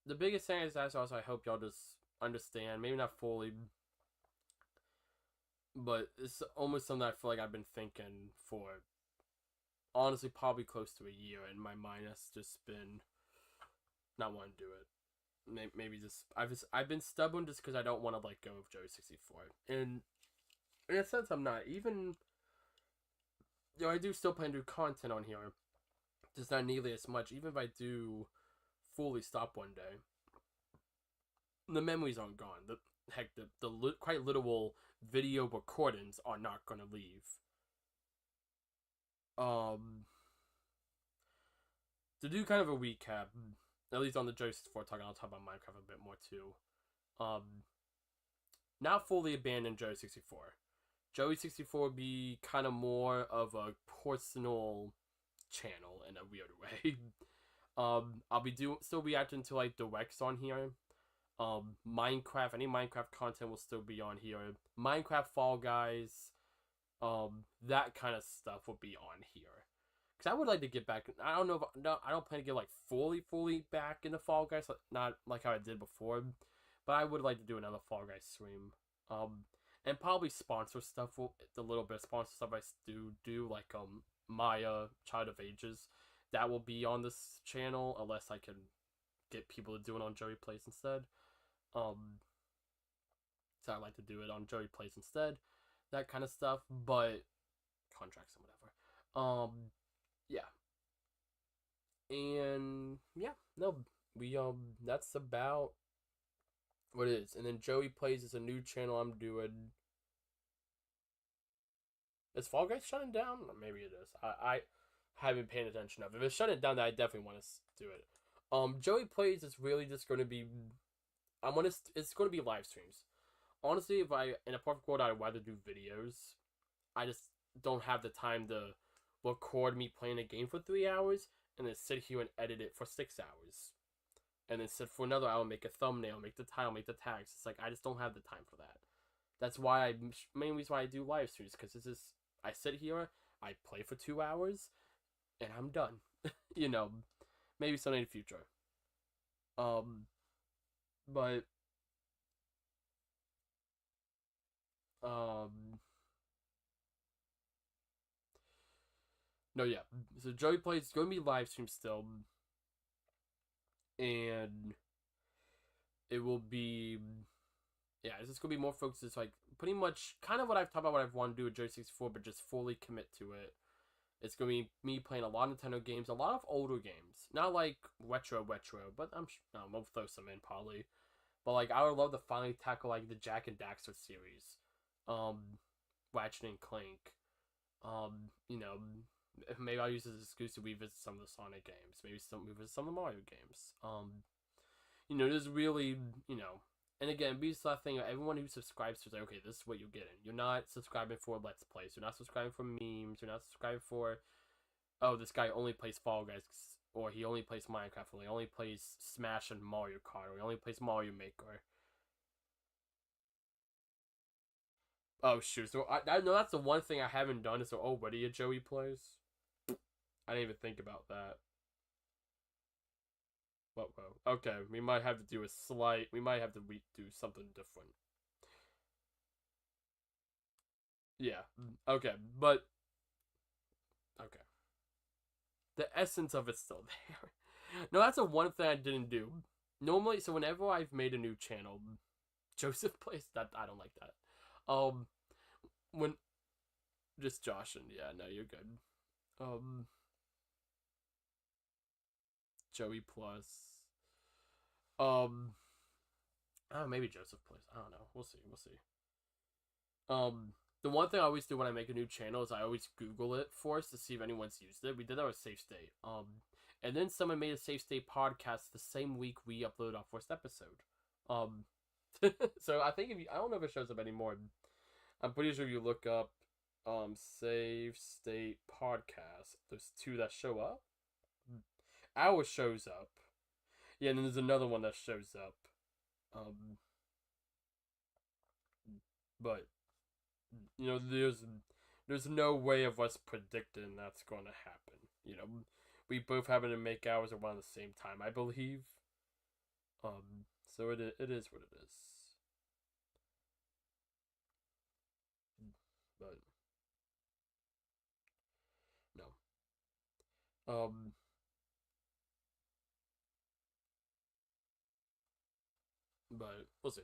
The biggest thing is also I hope y'all just understand, maybe not fully, but it's almost something I feel like I've been thinking for honestly probably close to a year, and my mind has just been not wanting to do it. Maybe just I've been stubborn just because I don't want to let go of Joey 64, and in a sense I'm not even. I do still plan to do content on here, just not nearly as much. Even if I do fully stop one day, the memories aren't gone. The quite literal video recordings are not gonna leave. To do kind of a recap, at least on the Joey 64 talk, I'll talk about Minecraft a bit more too. Now fully abandoned Joey 64. Joey 64 would be kind of more of a personal channel in a weird way. I'll be still reacting to like directs on here. Minecraft, any Minecraft content will still be on here. Minecraft Fall Guys, that kind of stuff will be on here. Cause I would like to get back. I don't know. I don't plan to get like fully back into Fall Guys. Not like how I did before, but I would like to do another Fall Guys stream. And probably sponsor stuff. The little bit of sponsor stuff I do like Maya Child of Ages, that will be on this channel unless I can get people to do it on Joey Plays instead. So I like to do it on Joey Plays instead, that kind of stuff. But contracts and whatever. Yeah. And yeah, no, we that's about what it is. And then Joey Plays is a new channel I'm doing. Is Fall Guys shutting down? Or maybe it is. I haven't paid attention of it. If it's shutting down, then I definitely want to do it. Joey Plays is really just going to be. It's going to be live streams. Honestly, if I in a perfect world, I'd rather do videos. I just don't have the time to record me playing a game for 3 hours and then sit here and edit it for 6 hours, and then sit for another hour, make a thumbnail, make the title, make the tags. It's like I just don't have the time for that. That's why main reason why I do live streams, because this is I sit here, I play for 2 hours, and I'm done. Maybe someday in the future. But no, yeah. So Joey Plays is going to be live stream still, and it will be, yeah, it's just going to be more focused. It's like pretty much kind of what I've talked about, what I've wanted to do with Joey 64, but just fully commit to it. It's going to be me playing a lot of Nintendo games, a lot of older games. Not like retro, but we'll throw some in probably. But like I would love to finally tackle like the Jack and Daxter series. Ratchet and Clank. Maybe I'll use this excuse to revisit some of the Sonic games. Maybe revisit some of the Mario games. There's really, and again, be that thing. Everyone who subscribes to say, okay, this is what you're getting. You're not subscribing for Let's Plays. You're not subscribing for memes. You're not subscribing for, oh, this guy only plays Fall Guys, or he only plays Minecraft, or he only plays Smash and Mario Kart, or he only plays Mario Maker. Oh shoot! So I know that's the one thing I haven't done is already a Joey Plays. I didn't even think about that. Whoa. Okay, we might have to do we might have to do something different. Yeah. Okay, but okay. The essence of it's still there. No, that's the one thing I didn't do. Normally, so whenever I've made a new channel, Joseph Plays, that I don't like that. When just Josh and yeah, no, you're good. Um, Joey plus. Um, oh, maybe Joseph plus. I don't know. We'll see. We'll see. Um, the one thing I always do when I make a new channel is I always Google it first to see if anyone's used it. We did that with Safe State. And then someone made a Safe State podcast the same week we uploaded our first episode. Um, so I think if you, I don't know if it shows up anymore. I'm pretty sure if you look up, Safe State podcast, there's two that show up. Ours shows up. Yeah, and then there's another one that shows up. Um, but there's no way of us predicting that's going to happen. We both happen to make ours around the same time, I believe. So it is what it is. But no. Um, but we'll see.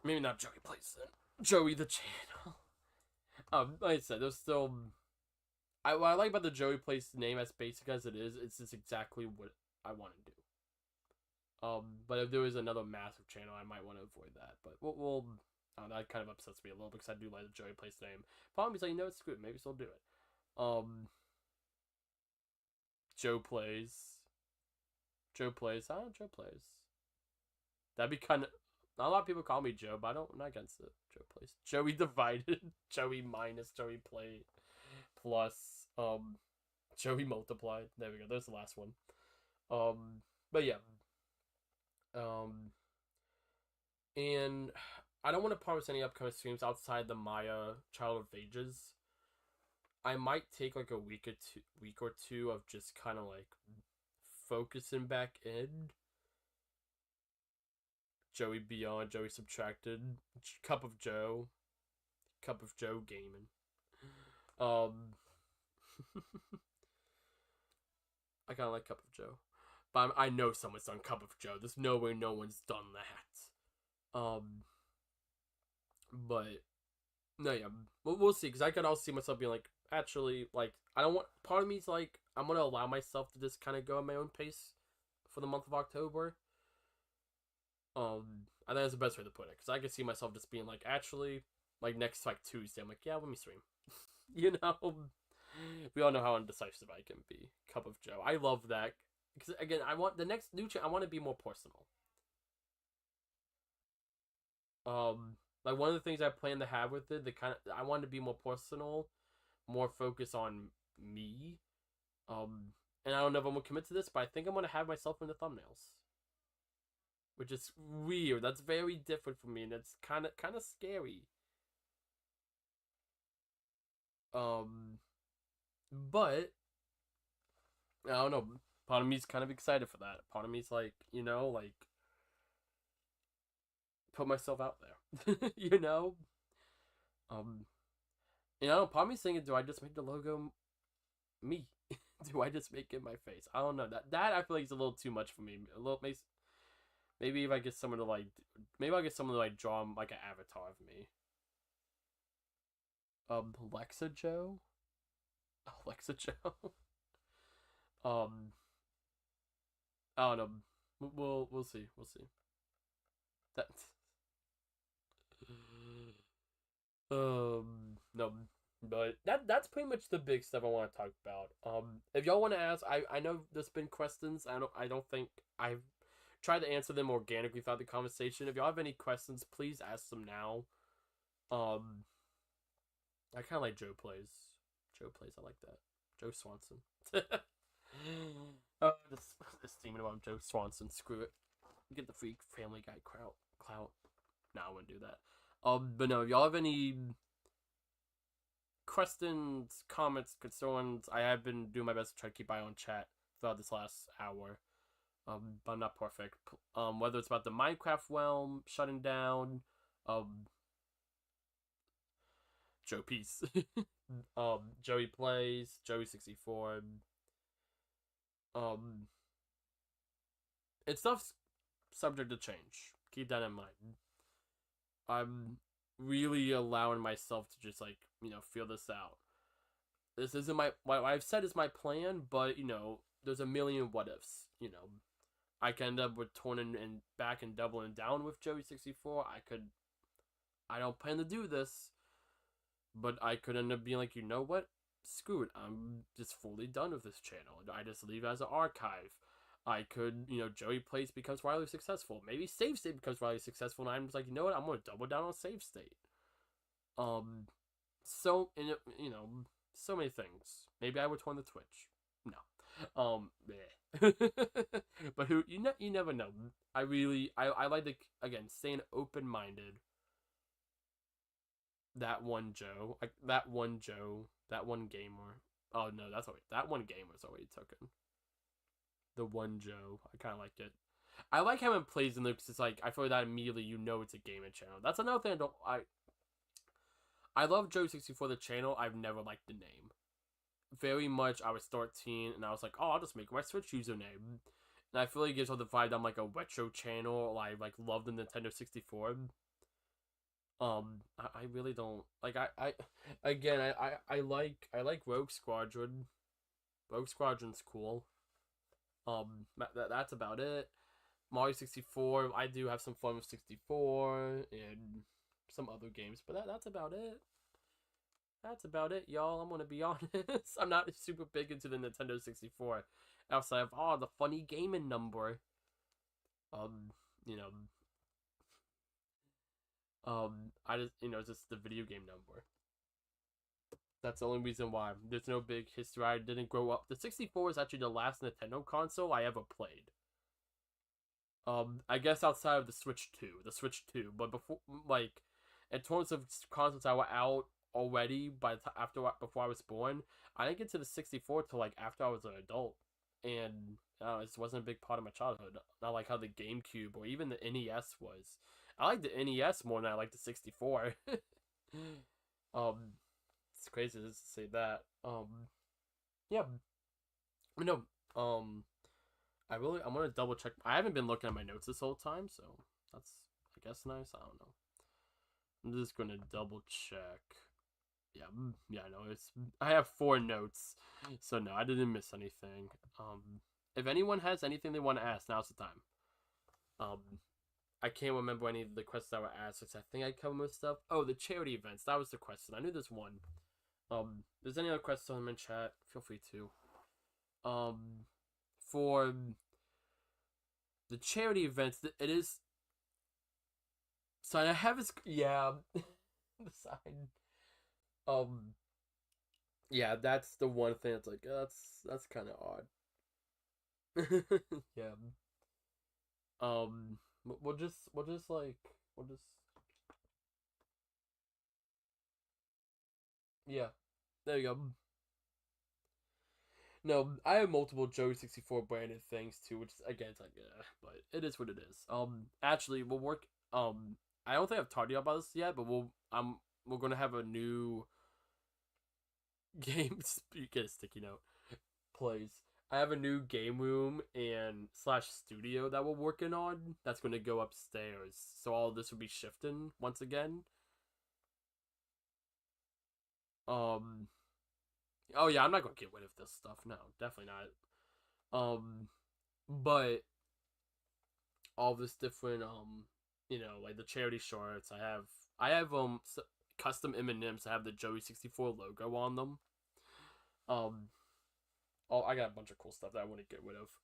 Maybe not Joey Plays then. Joey the channel. Like I said, there's still. What I like about the Joey Place name, as basic as it is, it's just exactly what I want to do. But if there was another massive channel, I might want to avoid that. But we'll that kind of upsets me a little because I do like the Joey Place name. Problem is, it's screw it. Maybe still do it. Joe Plays. Joe Plays. Joe Plays. That'd be kind of. Not a lot of people call me Joe, but I'm not against it. Joe Plays. Joey Divided. Joey minus. Joey Play. Plus. Joey Multiplied. There we go. There's the last one. But yeah. And I don't want to promise any upcoming streams outside the Maya Child of Ages. I might take like a week or two of just kind of like focusing back in. Joey Beyond, Joey Subtracted, Cup of Joe Gaming. I kind of like Cup of Joe, but I know someone's done Cup of Joe. There's no way no one's done that. But no, yeah, we'll see. Because I could also see myself being like, actually, like, I don't want. Part of me's like, I'm gonna allow myself to just kind of go at my own pace for the month of October. I think that's the best way to put it. Because I could see myself just being like, actually, like next like Tuesday, I'm like, yeah, let me stream. We all know how indecisive I can be. Cup of Joe. I love that. Because again, I want the next new I want to be more personal. Like one of the things I plan to have with it, I want to be more personal, more focused on me. And I don't know if I'm gonna commit to this, but I think I'm gonna have myself in the thumbnails, which is weird. That's very different from me, and it's kind of scary. But I don't know. Part of me's kind of excited for that. Part of me's like, like put myself out there. Part of me's thinking, do I just make the logo me? Do I just make it my face? I don't know. That I feel like is a little too much for me. A little makes. Maybe if I get someone to like, maybe I'll get someone to like draw like an avatar of me. Alexa Joe. Alexa Joe. I don't know. We'll see. We'll see. That. No, but that's pretty much the big stuff I want to talk about. If y'all want to ask, I know there's been questions. I don't think I've tried to answer them organically throughout the conversation. If y'all have any questions, please ask them now. I kind of like Joe Plays. Joe Plays. I like that. Joe Swanson. This theming about Joe Swanson. Screw it. Get the free Family Guy clout. No, I wouldn't do that. But no, if y'all have any questions, comments, concerns, I have been doing my best to try to keep eye on chat throughout this last hour. But I'm not perfect. Whether it's about the Minecraft realm shutting down, Joe Peace, Joey Plays, Joey 64. It's stuff's subject to change. Keep that in mind. I'm really allowing myself to just like, feel this out. this isn't what I've said is my plan, but you know, there's a million what ifs. You know, I can end up with turning and back and doubling down with Joey64. I don't plan to do this, but I could end up being like, you know what? Screw it. I'm just fully done with this channel. I just leave it as an archive. I could, you know, Joey Plays becomes wildly successful. Maybe Save State becomes wildly successful, and I'm just like, you know what? I'm gonna double down on Save State. So you know, so many things. Maybe I would turn to Twitch. No, but you never know. I like to again staying open minded. That one Joe, that one gamer. Oh no, that one gamer's already taken. The one Joe, I kind of like it. I like how it plays in there because it's like I feel like that immediately you know it's a gaming channel. That's another thing I love Joe64 the channel. I've never liked the name. Very much I was 13 and I was like, oh, I'll just make my Switch username. And I feel like it gives all the vibe that I'm like a retro channel. I like love the Nintendo 64. I really don't like I like Rogue Squadron. Rogue Squadron's cool. That's about it. Mario 64, I do have some fun with 64 and some other games, but that's about it. That's about it, y'all. I'm gonna be honest. I'm not super big into the Nintendo 64 outside of the funny gaming number. You know, I just just the video game number. That's the only reason why. There's no big history. I didn't grow up. The 64 is actually the last Nintendo console I ever played. I guess outside of the Switch 2, but before, like, in terms of consoles that were out already before I was born, I didn't get to the 64 till like after I was an adult, and it just wasn't a big part of my childhood. Not like how the GameCube or even the NES was. I like the NES more than I like the 64. It's crazy to say that. Yeah, no. I'm gonna double check. I haven't been looking at my notes this whole time, so that's I guess nice. I don't know. I'm just gonna double check. Yeah, no, I have 4 notes, so no, I didn't miss anything. If anyone has anything they want to ask, now's the time. I can't remember any of the questions that were asked. I think I covered most stuff. Oh, the charity events. That was the question. I knew there's one. If there's any other questions in chat, feel free to. For the charity events, it is. So I have his the sign. Yeah, that's the one thing that's like that's kind of odd. Yeah. We'll just yeah. There you go. No, I have multiple Joey64 branded things too, which again, it's like, but it is what it is. Actually, we'll work. I don't think I've talked to you about this yet, but we're gonna have a new game. You get a sticky note. Plays. I have a new game room and / studio that we're working on. That's gonna go upstairs, so all this will be shifting once again. Oh yeah, I'm not gonna get rid of this stuff. No, definitely not. But all this different like the charity shorts. I have custom M&Ms that have the Joey64 logo on them. I got a bunch of cool stuff that I want to get rid of.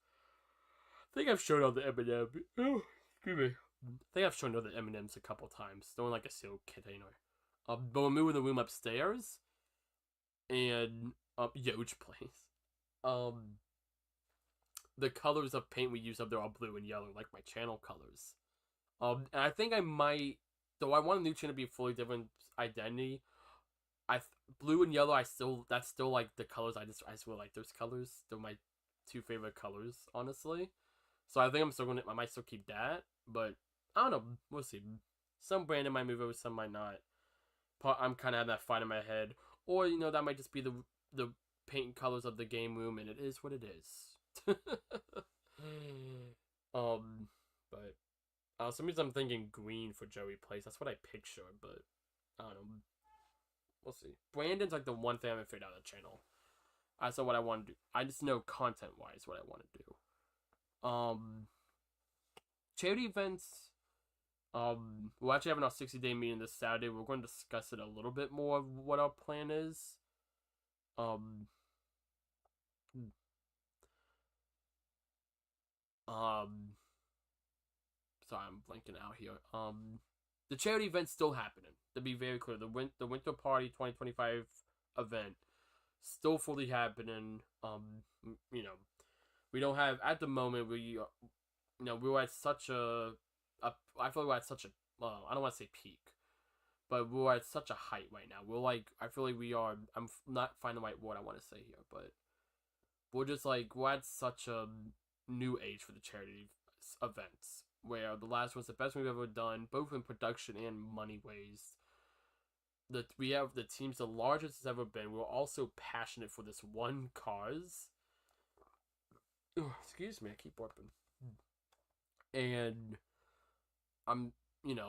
I think I've shown all the M&M. Oh, excuse me. I think I've shown all the M&Ms a couple times. They're in like a sealed container. But we're moving the room upstairs. And huge place. The colors of paint we use up there are blue and yellow, like my channel colors. And I think I might, though I want a new channel to be a fully different identity. Blue and yellow, that's still like the colors. I just really like those colors. They're my 2 favorite colors, honestly. So I think I might still keep that, but I don't know. We'll see. Some branding might move over, some might not. I'm kind of having that fight in my head. Or, that might just be the paint colors of the game room, and it is what it is. But some reason I'm thinking green for Joey Plays. That's what I picture, but I don't know. We'll see. Brandon's like the one thing I haven't figured out on the channel. I saw what I want to do. I just know content wise what I want to do. Charity events. We're actually having our 60-day meeting this Saturday. We're going to discuss it a little bit more of what our plan is. Sorry, I'm blanking out here. The charity event's still happening. To be very clear, the Winter Party 2025 event still fully happening. We don't have at the moment. We're at such a I feel like we're at such a I don't want to say peak, but we're at such a height right now. I feel like we are. I'm not finding the right word I want to say here, but we're at such a new age for the charity events, where the last one's the best we've ever done, both in production and money ways. We have the team's the largest it's ever been. We're also passionate for this one cause. Excuse me, I keep burping. And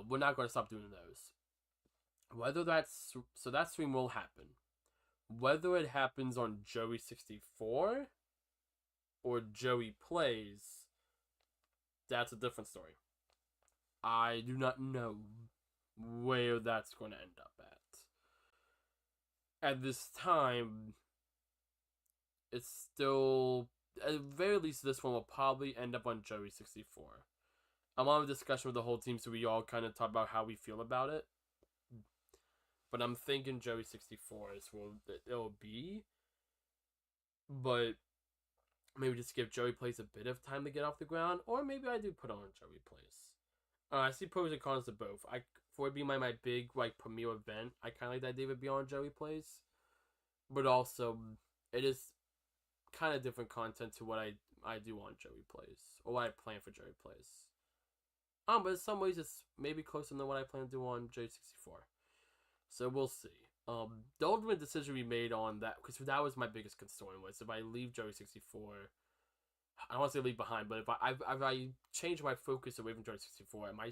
we're not going to stop doing those. That stream will happen. Whether it happens on Joey 64 or Joey Plays, that's a different story. I do not know where that's going to end up at. At this time, it's still, at the very least, this one will probably end up on Joey 64. I'm on a discussion with the whole team, so we all kind of talk about how we feel about it. But I'm thinking Joey 64 is what it'll be. But maybe just give Joey Plays a bit of time to get off the ground, or maybe I do put on Joey Plays. I see pros and cons to both. For it being my big premiere event, I kind of like that idea would be on Joey Plays, but also it is kind of different content to what I do on Joey Plays, or what I plan for Joey Plays. But in some ways it's maybe closer than what I plan to do on Joey 64. So we'll see. The ultimate decision we made on that, because that was my biggest concern, was if I leave Joey 64, I don't want to say leave behind, but if I change my focus away from Joey 64, am I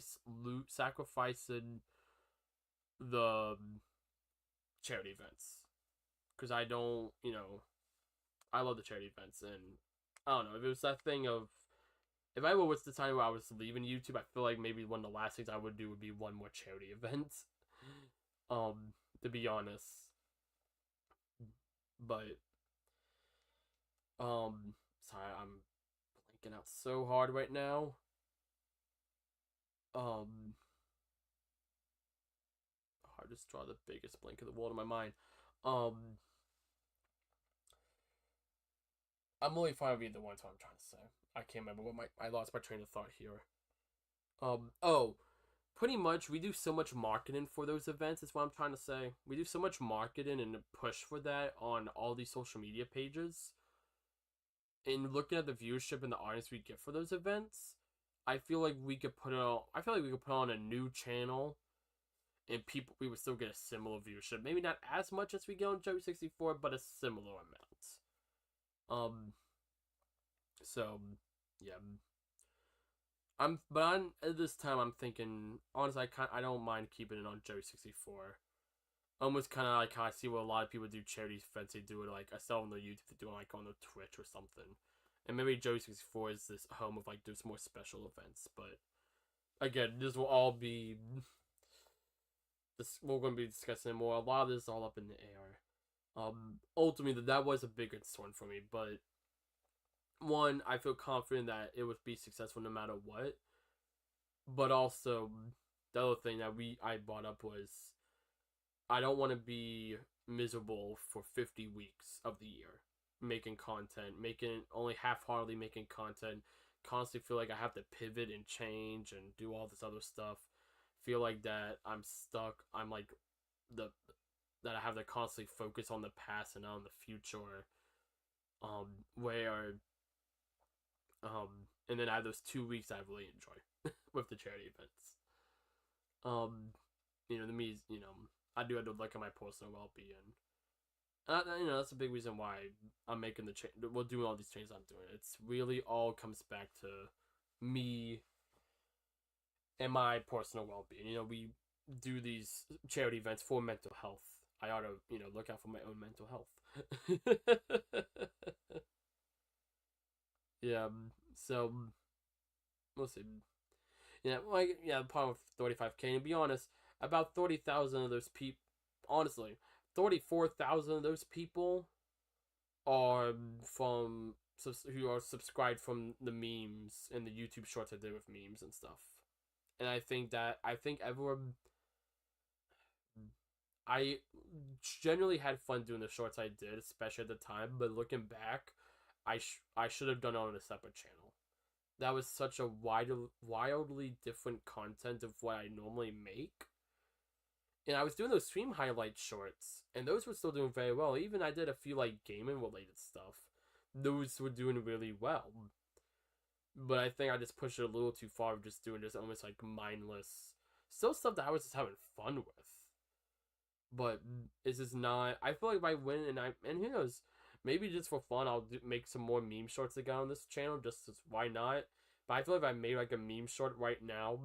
sacrificing the charity events? Because I don't, I love the charity events, and I don't know, if it was that thing of, if I was the time where I was leaving YouTube, I feel like maybe one of the last things I would do would be one more charity event. To be honest. But, sorry, I'm blanking out so hard right now. I just draw the biggest blank of the world in my mind. I'm really fine with either one, what I'm trying to say. I can't remember what I lost my train of thought here. Pretty much, we do so much marketing for those events, is what I'm trying to say. We do so much marketing and push for that on all these social media pages. And looking at the viewership and the audience we get for those events, I feel like we could put on a new channel, and we would still get a similar viewership. Maybe not as much as we get on Joey 64, but a similar amount. So, yeah. At this time, I'm thinking, honestly, I don't mind keeping it on Joey 64. Almost kind of like how I see what a lot of people do charity events. They do it like, I saw on the YouTube, they do it like on the Twitch or something. And maybe Joey 64 is this home of there's more special events. But again, this will all be, we're going to be discussing more. A lot of this is all up in the air. Ultimately, that was a big concern for me, but one, I feel confident that it would be successful no matter what. But also, the other thing that I brought up was, I don't want to be miserable for 50 weeks of the year making content, only half-heartedly making content, constantly feel like I have to pivot and change and do all this other stuff. Feel like that I'm stuck. I'm like that I have to constantly focus on the past and not on the future. And then I have those 2 weeks I really enjoy with the charity events. To me, I do have to look at my personal well-being. That's a big reason why I'm making we're doing all these changes I'm doing. It's really all comes back to me and my personal well-being. We do these charity events for mental health I ought to, look out for my own mental health. Yeah. So we'll see. Yeah, like yeah, the problem with 35K. And to be honest, about 30,000 of those people, honestly, 34,000 of those people are from who are subscribed from the memes and the YouTube shorts I did with memes and stuff. And I think everyone, I generally had fun doing the shorts I did, especially at the time. But looking back, I should have done it on a separate channel. That was such a wildly different content of what I normally make. And I was doing those stream highlight shorts, and those were still doing very well. Even I did a few like gaming related stuff. Those were doing really well. But I think I just pushed it a little too far, just doing just almost like mindless, still stuff that I was just having fun with. But it's just not. I feel like if I win and who knows, maybe just for fun I'll make some more meme shorts again on this channel. Just why not? But I feel like if I made like a meme short right now,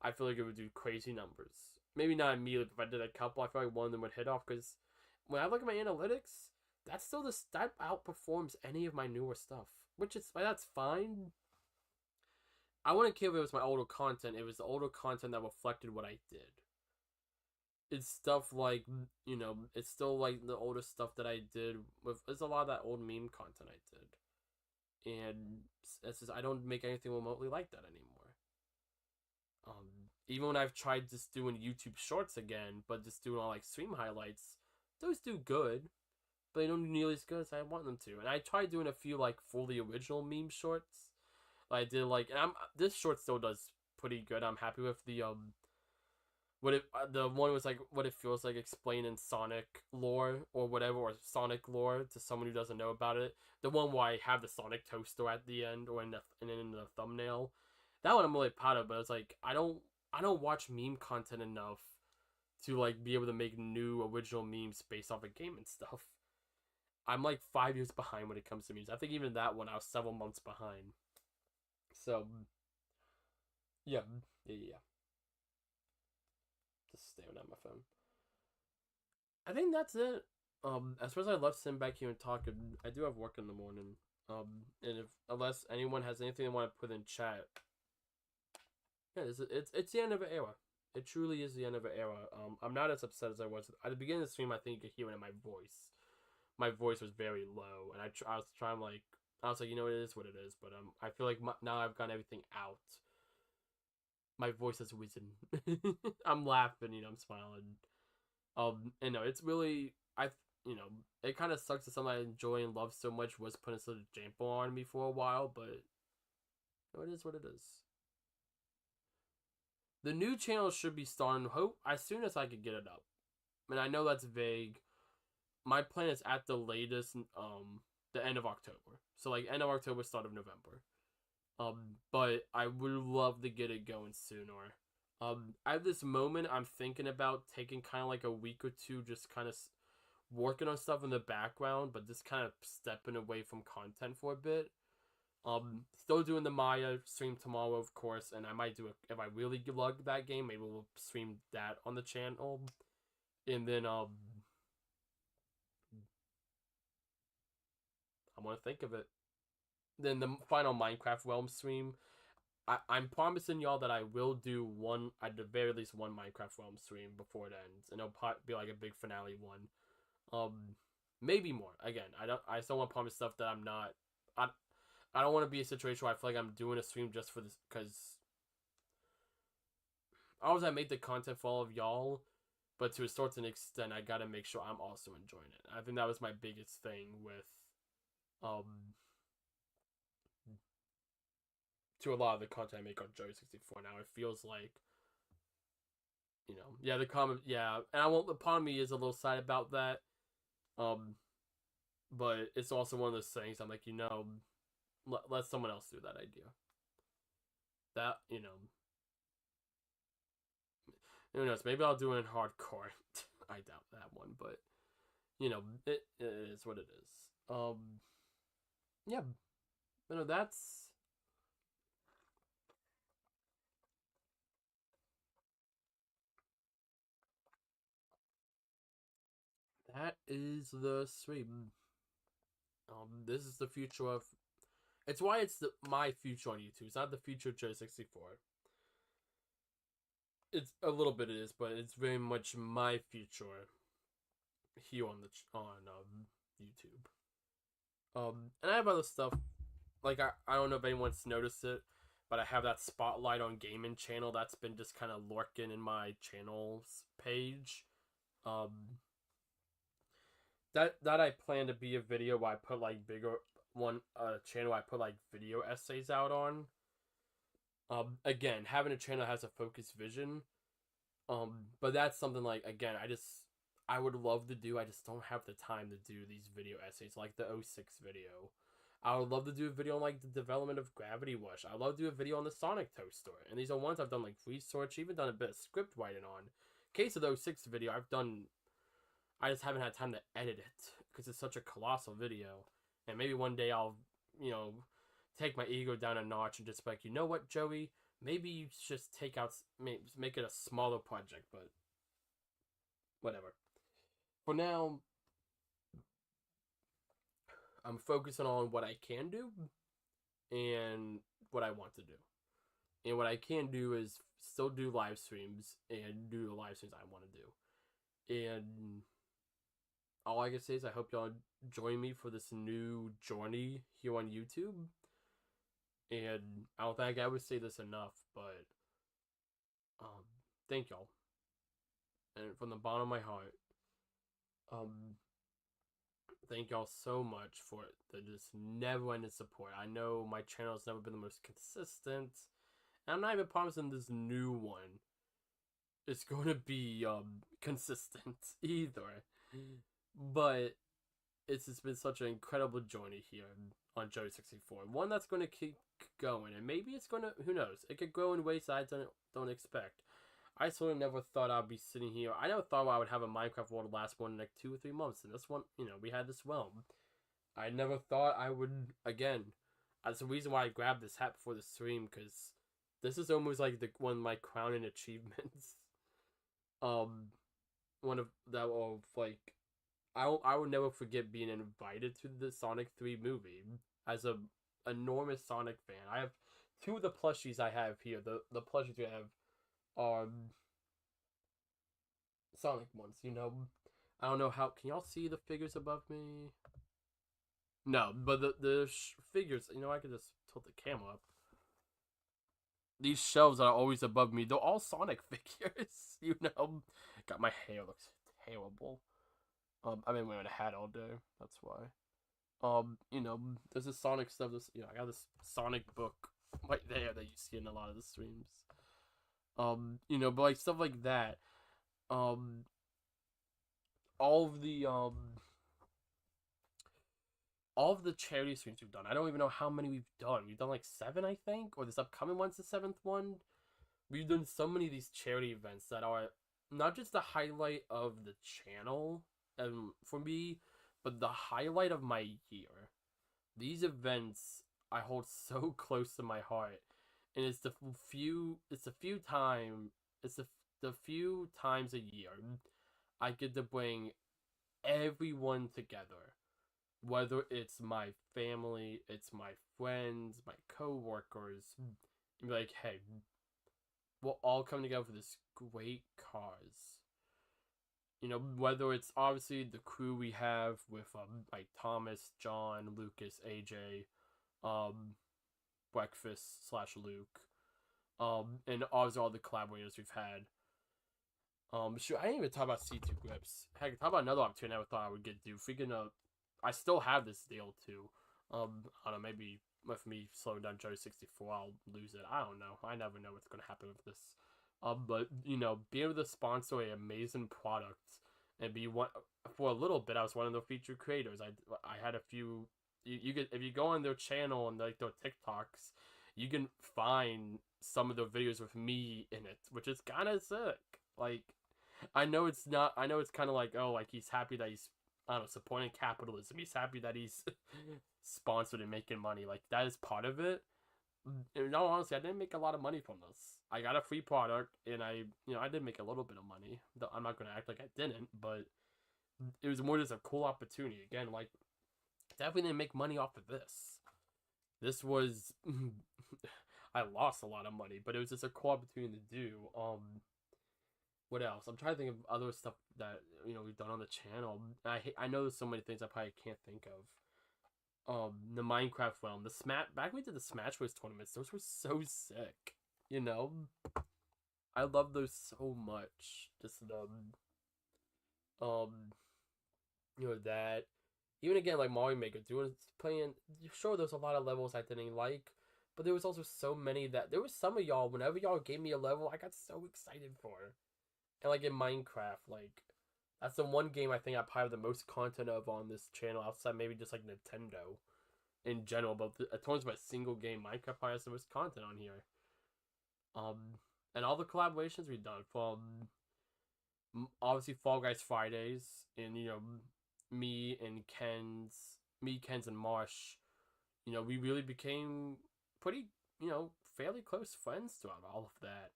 I feel like it would do crazy numbers. Maybe not immediately. If I did a couple, I feel like one of them would hit off. Because when I look at my analytics, that's still that outperforms any of my newer stuff, which is that's fine. I wouldn't care if it was my older content. It was the older content that reflected what I did. It's stuff like it's still like the older stuff that I did with. There's a lot of that old meme content I did, and it's just I don't make anything remotely like that anymore. Even when I've tried just doing YouTube shorts again, but just doing all like stream highlights, those do good, but they don't do nearly as good as I want them to. And I tried doing a few like fully original meme shorts. I did like, and this short still does pretty good. I'm happy with the the one was like what it feels like explaining Sonic lore or whatever, or Sonic lore to someone who doesn't know about it. The one where I have the Sonic toaster at the end or in the thumbnail. That one I'm really proud of, but it's like I don't watch meme content enough to like be able to make new original memes based off of game and stuff. I'm like 5 years behind when it comes to memes. I think even that one I was several months behind. So yeah. Just staring at my phone. I think that's it. As far as I love sitting back here and talking, I do have work in the morning. And if unless anyone has anything they want to put in chat, yeah, it's the end of an era. It truly is the end of an era. I'm not as upset as I was at the beginning of the stream. I think you could hear it in my voice. My voice was very low, and I was trying like I was like, it is what it is. But I feel like now I've got everything out. My voice has risen. I'm laughing, I'm smiling. And no, it's really it kind of sucks that something I enjoy and love so much was putting such a damper on me for a while, but it is what it is. The new channel should be starting hope as soon as I could get it up. And I know that's vague. My plan is at the latest the end of October. So like end of October, start of November. But I would love to get it going sooner. At this moment, I'm thinking about taking kind of like a week or two, just kind of working on stuff in the background, but just kind of stepping away from content for a bit. Still doing the Maya stream tomorrow, of course, and I might do it if I really love that game. Maybe we'll stream that on the channel, and then I want to think of it. Then the final Minecraft Realm stream. I'm promising y'all that I will do one, at the very least, one Minecraft Realm stream before it ends, and it'll be like a big finale one. Maybe more. Again, I still want to promise stuff that I'm not. I don't want to be a situation where I feel like I'm doing a stream just for this, because always I make the content for all of y'all, but to a certain extent, I gotta make sure I'm also enjoying it. I think that was my biggest thing with, to a lot of the content I make on Joey64 now. It feels like, yeah, the comment, yeah, and I won't. The part of me is a little sad about that, but it's also one of those things. I'm like, let someone else do that idea. That who knows? Maybe I'll do it in hardcore. I doubt that one, but it is what it is. Yeah, that's that is the stream. This is the future of. It's why it's my future on YouTube. It's not the future of Joe64. It's a little bit it is, but it's very much my future here on YouTube. And I have other stuff. Like I don't know if anyone's noticed it, but I have that Spotlight on Gaming channel that's been just kind of lurking in my channel's page. That I plan to be a video where I put like bigger channel I put like video essays out on. Again, having a channel has a focused vision. But that's something like, again, I would love to do. I just don't have the time to do these video essays like the 06 video. I would love to do a video on like the development of Gravity Rush. I'd love to do a video on the Sonic Toaster. And these are ones I've done like research, even done a bit of script writing on. Case of the 06 video, I just haven't had time to edit it because it's such a colossal video. And maybe one day I'll, take my ego down a notch and just be like, you know what, Joey? Maybe you just make it a smaller project, but whatever. For now, I'm focusing on what I can do and what I want to do. And what I can do is still do live streams and do the live streams I want to do. And all I can say is I hope y'all join me for this new journey here on YouTube. And I don't think I would say this enough, but thank y'all. And from the bottom of my heart, thank y'all so much for the just never-ending support. I know my channel has never been the most consistent, and I'm not even promising this new one is going to be consistent either. But it's just been such an incredible journey here on Joe64. One that's going to keep going, and maybe it's going to, who knows, it could grow in ways I don't expect. I sort of never thought I'd be sitting here. I never thought I would have a Minecraft world last more than like 2 or 3 months, and this one, we had this realm. I never thought I would, again, that's the reason why I grabbed this hat before the stream, because this is almost like one of my crowning achievements. One of like, I will never forget being invited to the Sonic 3 movie as a enormous Sonic fan. I have 2 of the plushies I have here. The plushies we have are Sonic ones, I don't know how, can y'all see the figures above me? No, but the figures, I could just tilt the camera up. These shelves are always above me. They're all Sonic figures, God, my hair looks terrible. I've been wearing a hat all day. That's why. There's this Sonic stuff. I got this Sonic book right there that you see in a lot of the streams. But like stuff like that. All of the charity streams we've done. I don't even know how many we've done. We've done like 7, I think, or this upcoming one's the 7th one. We've done so many of these charity events that are not just the highlight of the channel. For me, but the highlight of my year. These events I hold so close to my heart, and it's the few times a year I get to bring everyone together, whether it's my family, it's my friends, my co-workers, and be like, hey, we'll all come together for this great cause. Whether it's obviously the crew we have with like Thomas, John, Lucas, AJ, Breakfast/Luke, and obviously all the collaborators we've had. Sure, I didn't even talk about C2 Grips. Heck, talk about another opportunity I never thought I would get to. Freaking I still have this deal too. I don't know, maybe with me slowing down Joe64, I'll lose it. I don't know. I never know what's gonna happen with this. But being able to sponsor an amazing product and be one for a little bit, I was one of the featured creators. I had a few. You could, if you go on their channel and like their TikToks, you can find some of their videos with me in it, which is kind of sick. Like, I know it's not. I know it's kind of like, oh, like he's happy that he's, I don't know, supporting capitalism. He's happy that he's sponsored and making money. Like, that is part of it. In all honesty, I didn't make a lot of money from this. I got a free product, and I did make a little bit of money. I'm not gonna act like I didn't, but it was more just a cool opportunity. Again, like, definitely didn't make money off of this. This was I lost a lot of money, but it was just a cool opportunity to do. What else? I'm trying to think of other stuff that we've done on the channel. I know there's so many things I probably can't think of. The Minecraft realm, the Smash. Back when we did the Smash Bros tournaments, those were so sick. You know, I love those so much. Just um, that. Even again, like Mario Maker, playing. Sure, there's a lot of levels I didn't like, but there was also so many that there was some of y'all. Whenever y'all gave me a level, I got so excited for. And like in Minecraft, like that's the one game I think I probably have the most content of on this channel outside maybe just like Nintendo in general. But in terms of a single game, Minecraft probably has the most content on here. And all the collaborations we've done from obviously Fall Guys Fridays and me and Ken's and Marsh. We really became pretty fairly close friends throughout all of that.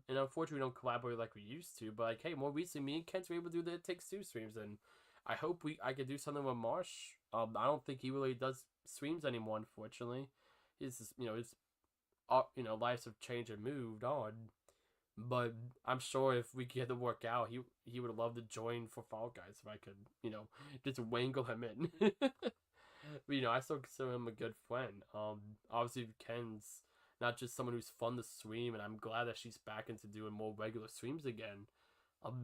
And unfortunately we don't collaborate like we used to, but like, hey, more recently me and Kent were able to do the It Takes Two streams, and I hope I could do something with Marsh. I don't think he really does streams anymore, unfortunately. His lives have changed and moved on, but I'm sure if we get to work out, he would love to join for Fall Guys if I could just wangle him in. But I still consider him a good friend. Obviously Ken's not just someone who's fun to stream, and I'm glad that she's back into doing more regular streams again.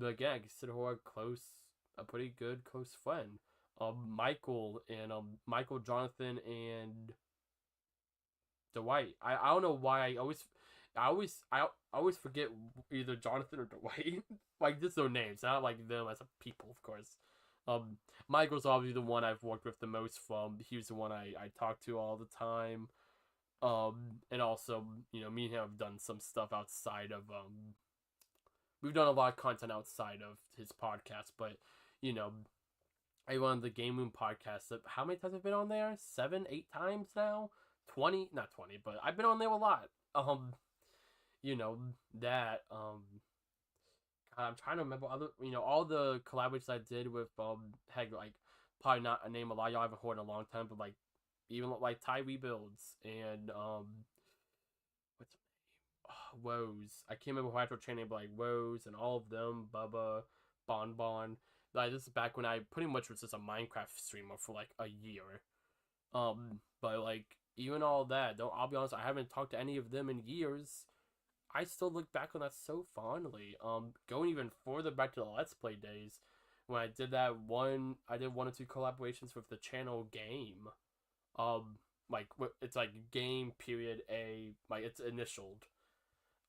Again, I consider her a pretty good close friend. Michael, Jonathan, and Dwight. I don't know why I always forget either Jonathan or Dwight. Like, just their names, not like them as a people, of course. Michael's obviously the one I've worked with the most from. He was the one I talk to all the time. And also, me and him have done some stuff outside of, we've done a lot of content outside of his podcast, but, I run the Game Room podcast. How many times have I been on there? 7, 8 times now? 20? Not 20, but I've been on there a lot. That, I'm trying to remember other, all the collaborations I did with, heck, like, probably not a name a lot y'all haven't heard in a long time, but, like, even like Ty Rebuilds and what's Woes. I can't remember who I had training, but like Woes and all of them, Bubba, Bon. Like, this is back when I pretty much was just a Minecraft streamer for like a year. But like even all that, though, I'll be honest, I haven't talked to any of them in years. I still look back on that so fondly. Going even further back to the Let's Play days, when I did I did 1 or 2 collaborations with the channel Game. Like it's like Game period A, like it's initialed.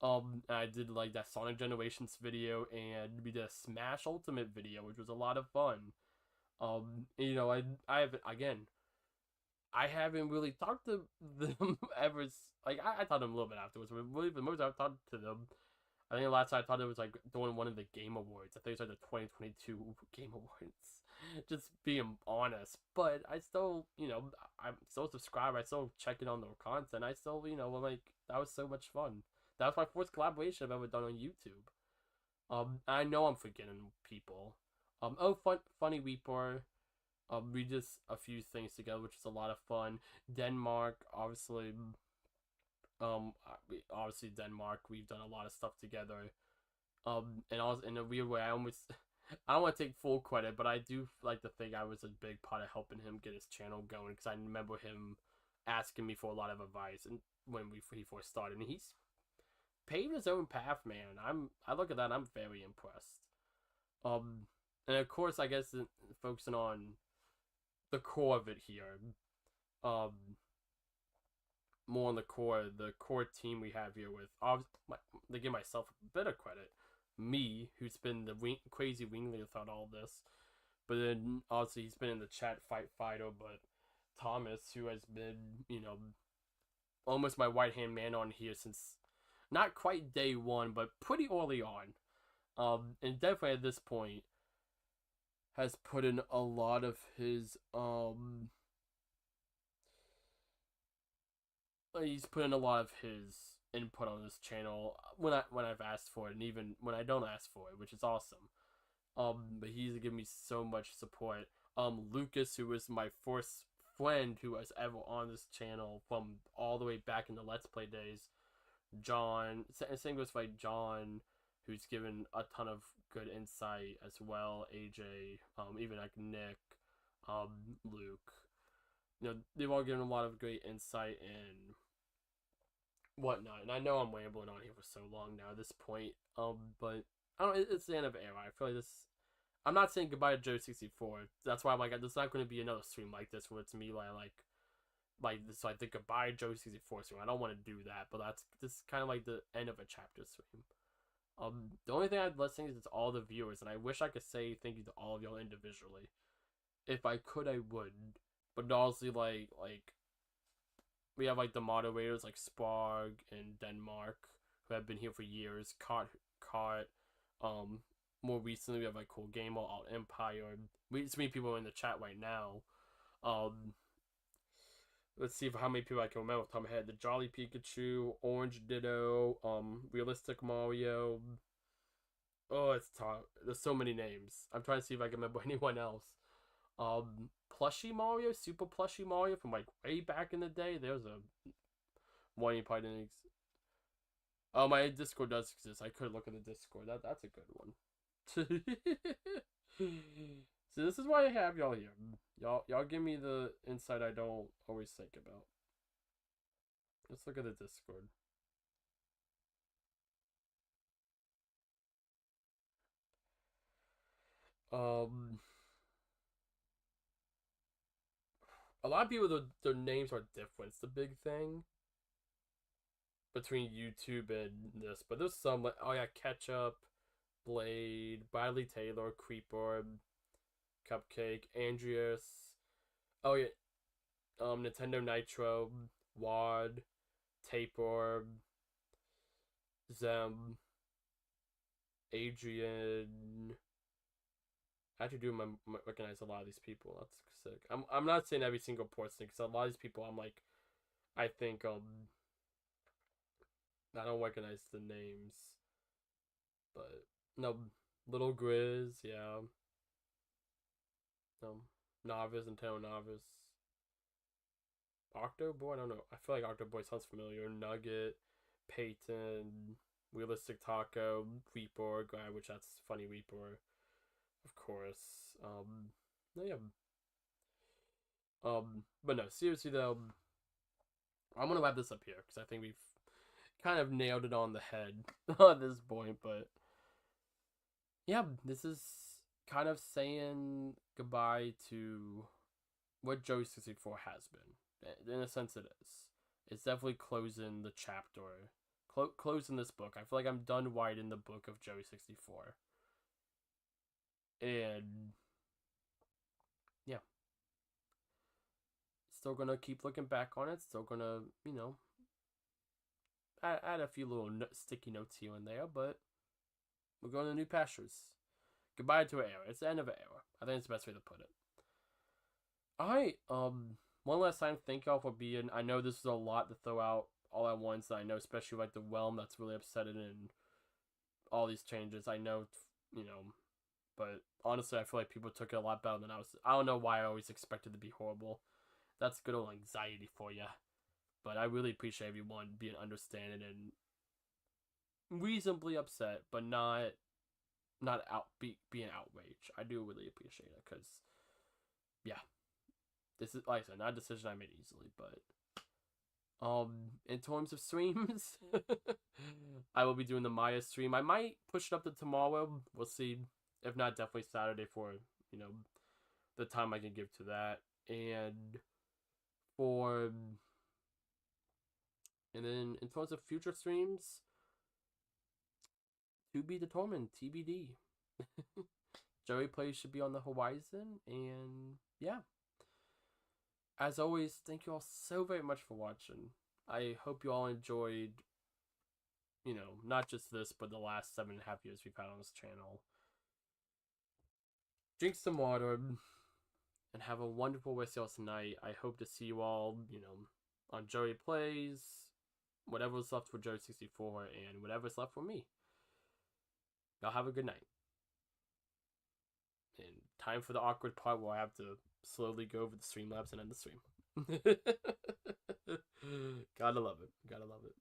And I did like that Sonic Generations video, and we did a Smash Ultimate video, which was a lot of fun. I haven't really talked to them ever. Like I talked to them a little bit afterwards, but really the most I've talked to them, I think the last time I thought it was like during one of the Game Awards. I think it was like the 2022 Game Awards. Just being honest, but I still, I'm still subscribed. I still checking on their content. I still, like, that was so much fun. That was my first collaboration I've ever done on YouTube. I know I'm forgetting people. Funny Weeper. We just a few things together, which is a lot of fun. Denmark, obviously. Obviously Denmark. We've done a lot of stuff together. And also in a weird way, I don't want to take full credit, but I do like to think I was a big part of helping him get his channel going, because I remember him asking me for a lot of advice and when he first started, and he's paved his own path, man. I look at that, and I'm very impressed. And of course, I guess focusing on the core of it here, more on the core team we have here with, to give myself a bit of credit, me, who's been the crazy ringleader throughout all this, but then obviously he's been in the chat Fido, but Thomas, who has been, almost my right hand man on here since not quite day one, but pretty early on, and definitely at this point has put in a lot of his he's put in a lot of his input on this channel when I've asked for it, and even when I don't ask for it, which is awesome. But he's given me so much support. Lucas, who was my first friend who was ever on this channel from all the way back in the Let's Play days. John, same goes by John, who's given a ton of good insight as well. AJ, even like Nick, Luke. They've all given a lot of great insight and whatnot. And I know I'm rambling on here for so long now at this point. But I don't. It's the end of era. I feel like this. I'm not saying goodbye to Joe64. That's why I'm like, there's not going to be another stream like this where it's me like this, like the goodbye Joe64 stream. I don't want to do that, but this is kind of like the end of a chapter stream. The only thing I'd let's say is it's all the viewers, and I wish I could say thank you to all of y'all individually. If I could, I would. But honestly, like we have like the moderators like Sparg and Denmark who have been here for years. Caught. More recently we have like Cool Gamer, Alt Empire. It's many people in the chat right now. Let's see how many people I can remember off the top of my head. The Jolly Pikachu, Orange Ditto, Realistic Mario. Oh, it's tough. There's so many names. I'm trying to see if I can remember anyone else. Plushie Mario, Super Plushie Mario from like way back in the day. There's a one you probably didn't. Oh, my Discord does exist. I could look in the Discord. That's a good one. So this is why I have y'all here. Y'all give me the insight I don't always think about. Let's look at the Discord. A lot of people, their names are different. It's the big thing between YouTube and this. But there's some like, oh yeah, Ketchup, Blade, Bradley Taylor, Creeper, Cupcake, Andreas. Oh yeah, Nintendo Nitro, Wad, Tapeorb, Zem, Adrian. I actually do recognize a lot of these people. That's sick. I'm not saying every single person because a lot of these people I think I don't recognize the names, but no, Little Grizz, yeah. Novice, Nintendo Novice. Octoboy, I don't know. I feel like Octoboy sounds familiar. Nugget, Peyton, Realistic Taco, Weeper, which that's funny Weeper, of course. Yeah. But no, seriously though, I'm gonna wrap this up here because I think we've kind of nailed it on the head at this point. But yeah, this is kind of saying goodbye to what Joe64 has been. In a sense, it is. It's definitely closing the chapter, closing this book. I feel like I'm done writing the book of Joe64. And yeah, still gonna keep looking back on it. Still gonna, add a few little sticky notes here and there. But we're going to new pastures. Goodbye to an era. It's the end of an era. I think it's the best way to put it. Alright, one last time, thank y'all for being. I know this is a lot to throw out all at once. I know, especially like the realm that's really upsetting and all these changes. I know, but honestly, I feel like people took it a lot better than I was. I don't know why I always expected it to be horrible. That's good old anxiety for you. But I really appreciate everyone being understanding and reasonably upset, but not being outraged. I do really appreciate it because, yeah, this is, like I said, not a decision I made easily. But in terms of streams, I will be doing the Maya stream. I might push it up to tomorrow. We'll see. If not, definitely Saturday for the time I can give to that. And then in terms of future streams, to be determined, TBD. Joey Plays should be on the horizon, and yeah. As always, thank you all so very much for watching. I hope you all enjoyed, not just this, but the last 7.5 years we've had on this channel. Drink some water, and have a wonderful rest of tonight. I hope to see you all, on Joey Plays, whatever's left for Joey64, and whatever's left for me. Y'all have a good night. And time for the awkward part where I have to slowly go over the Streamlabs and end the stream. Gotta love it. Gotta love it.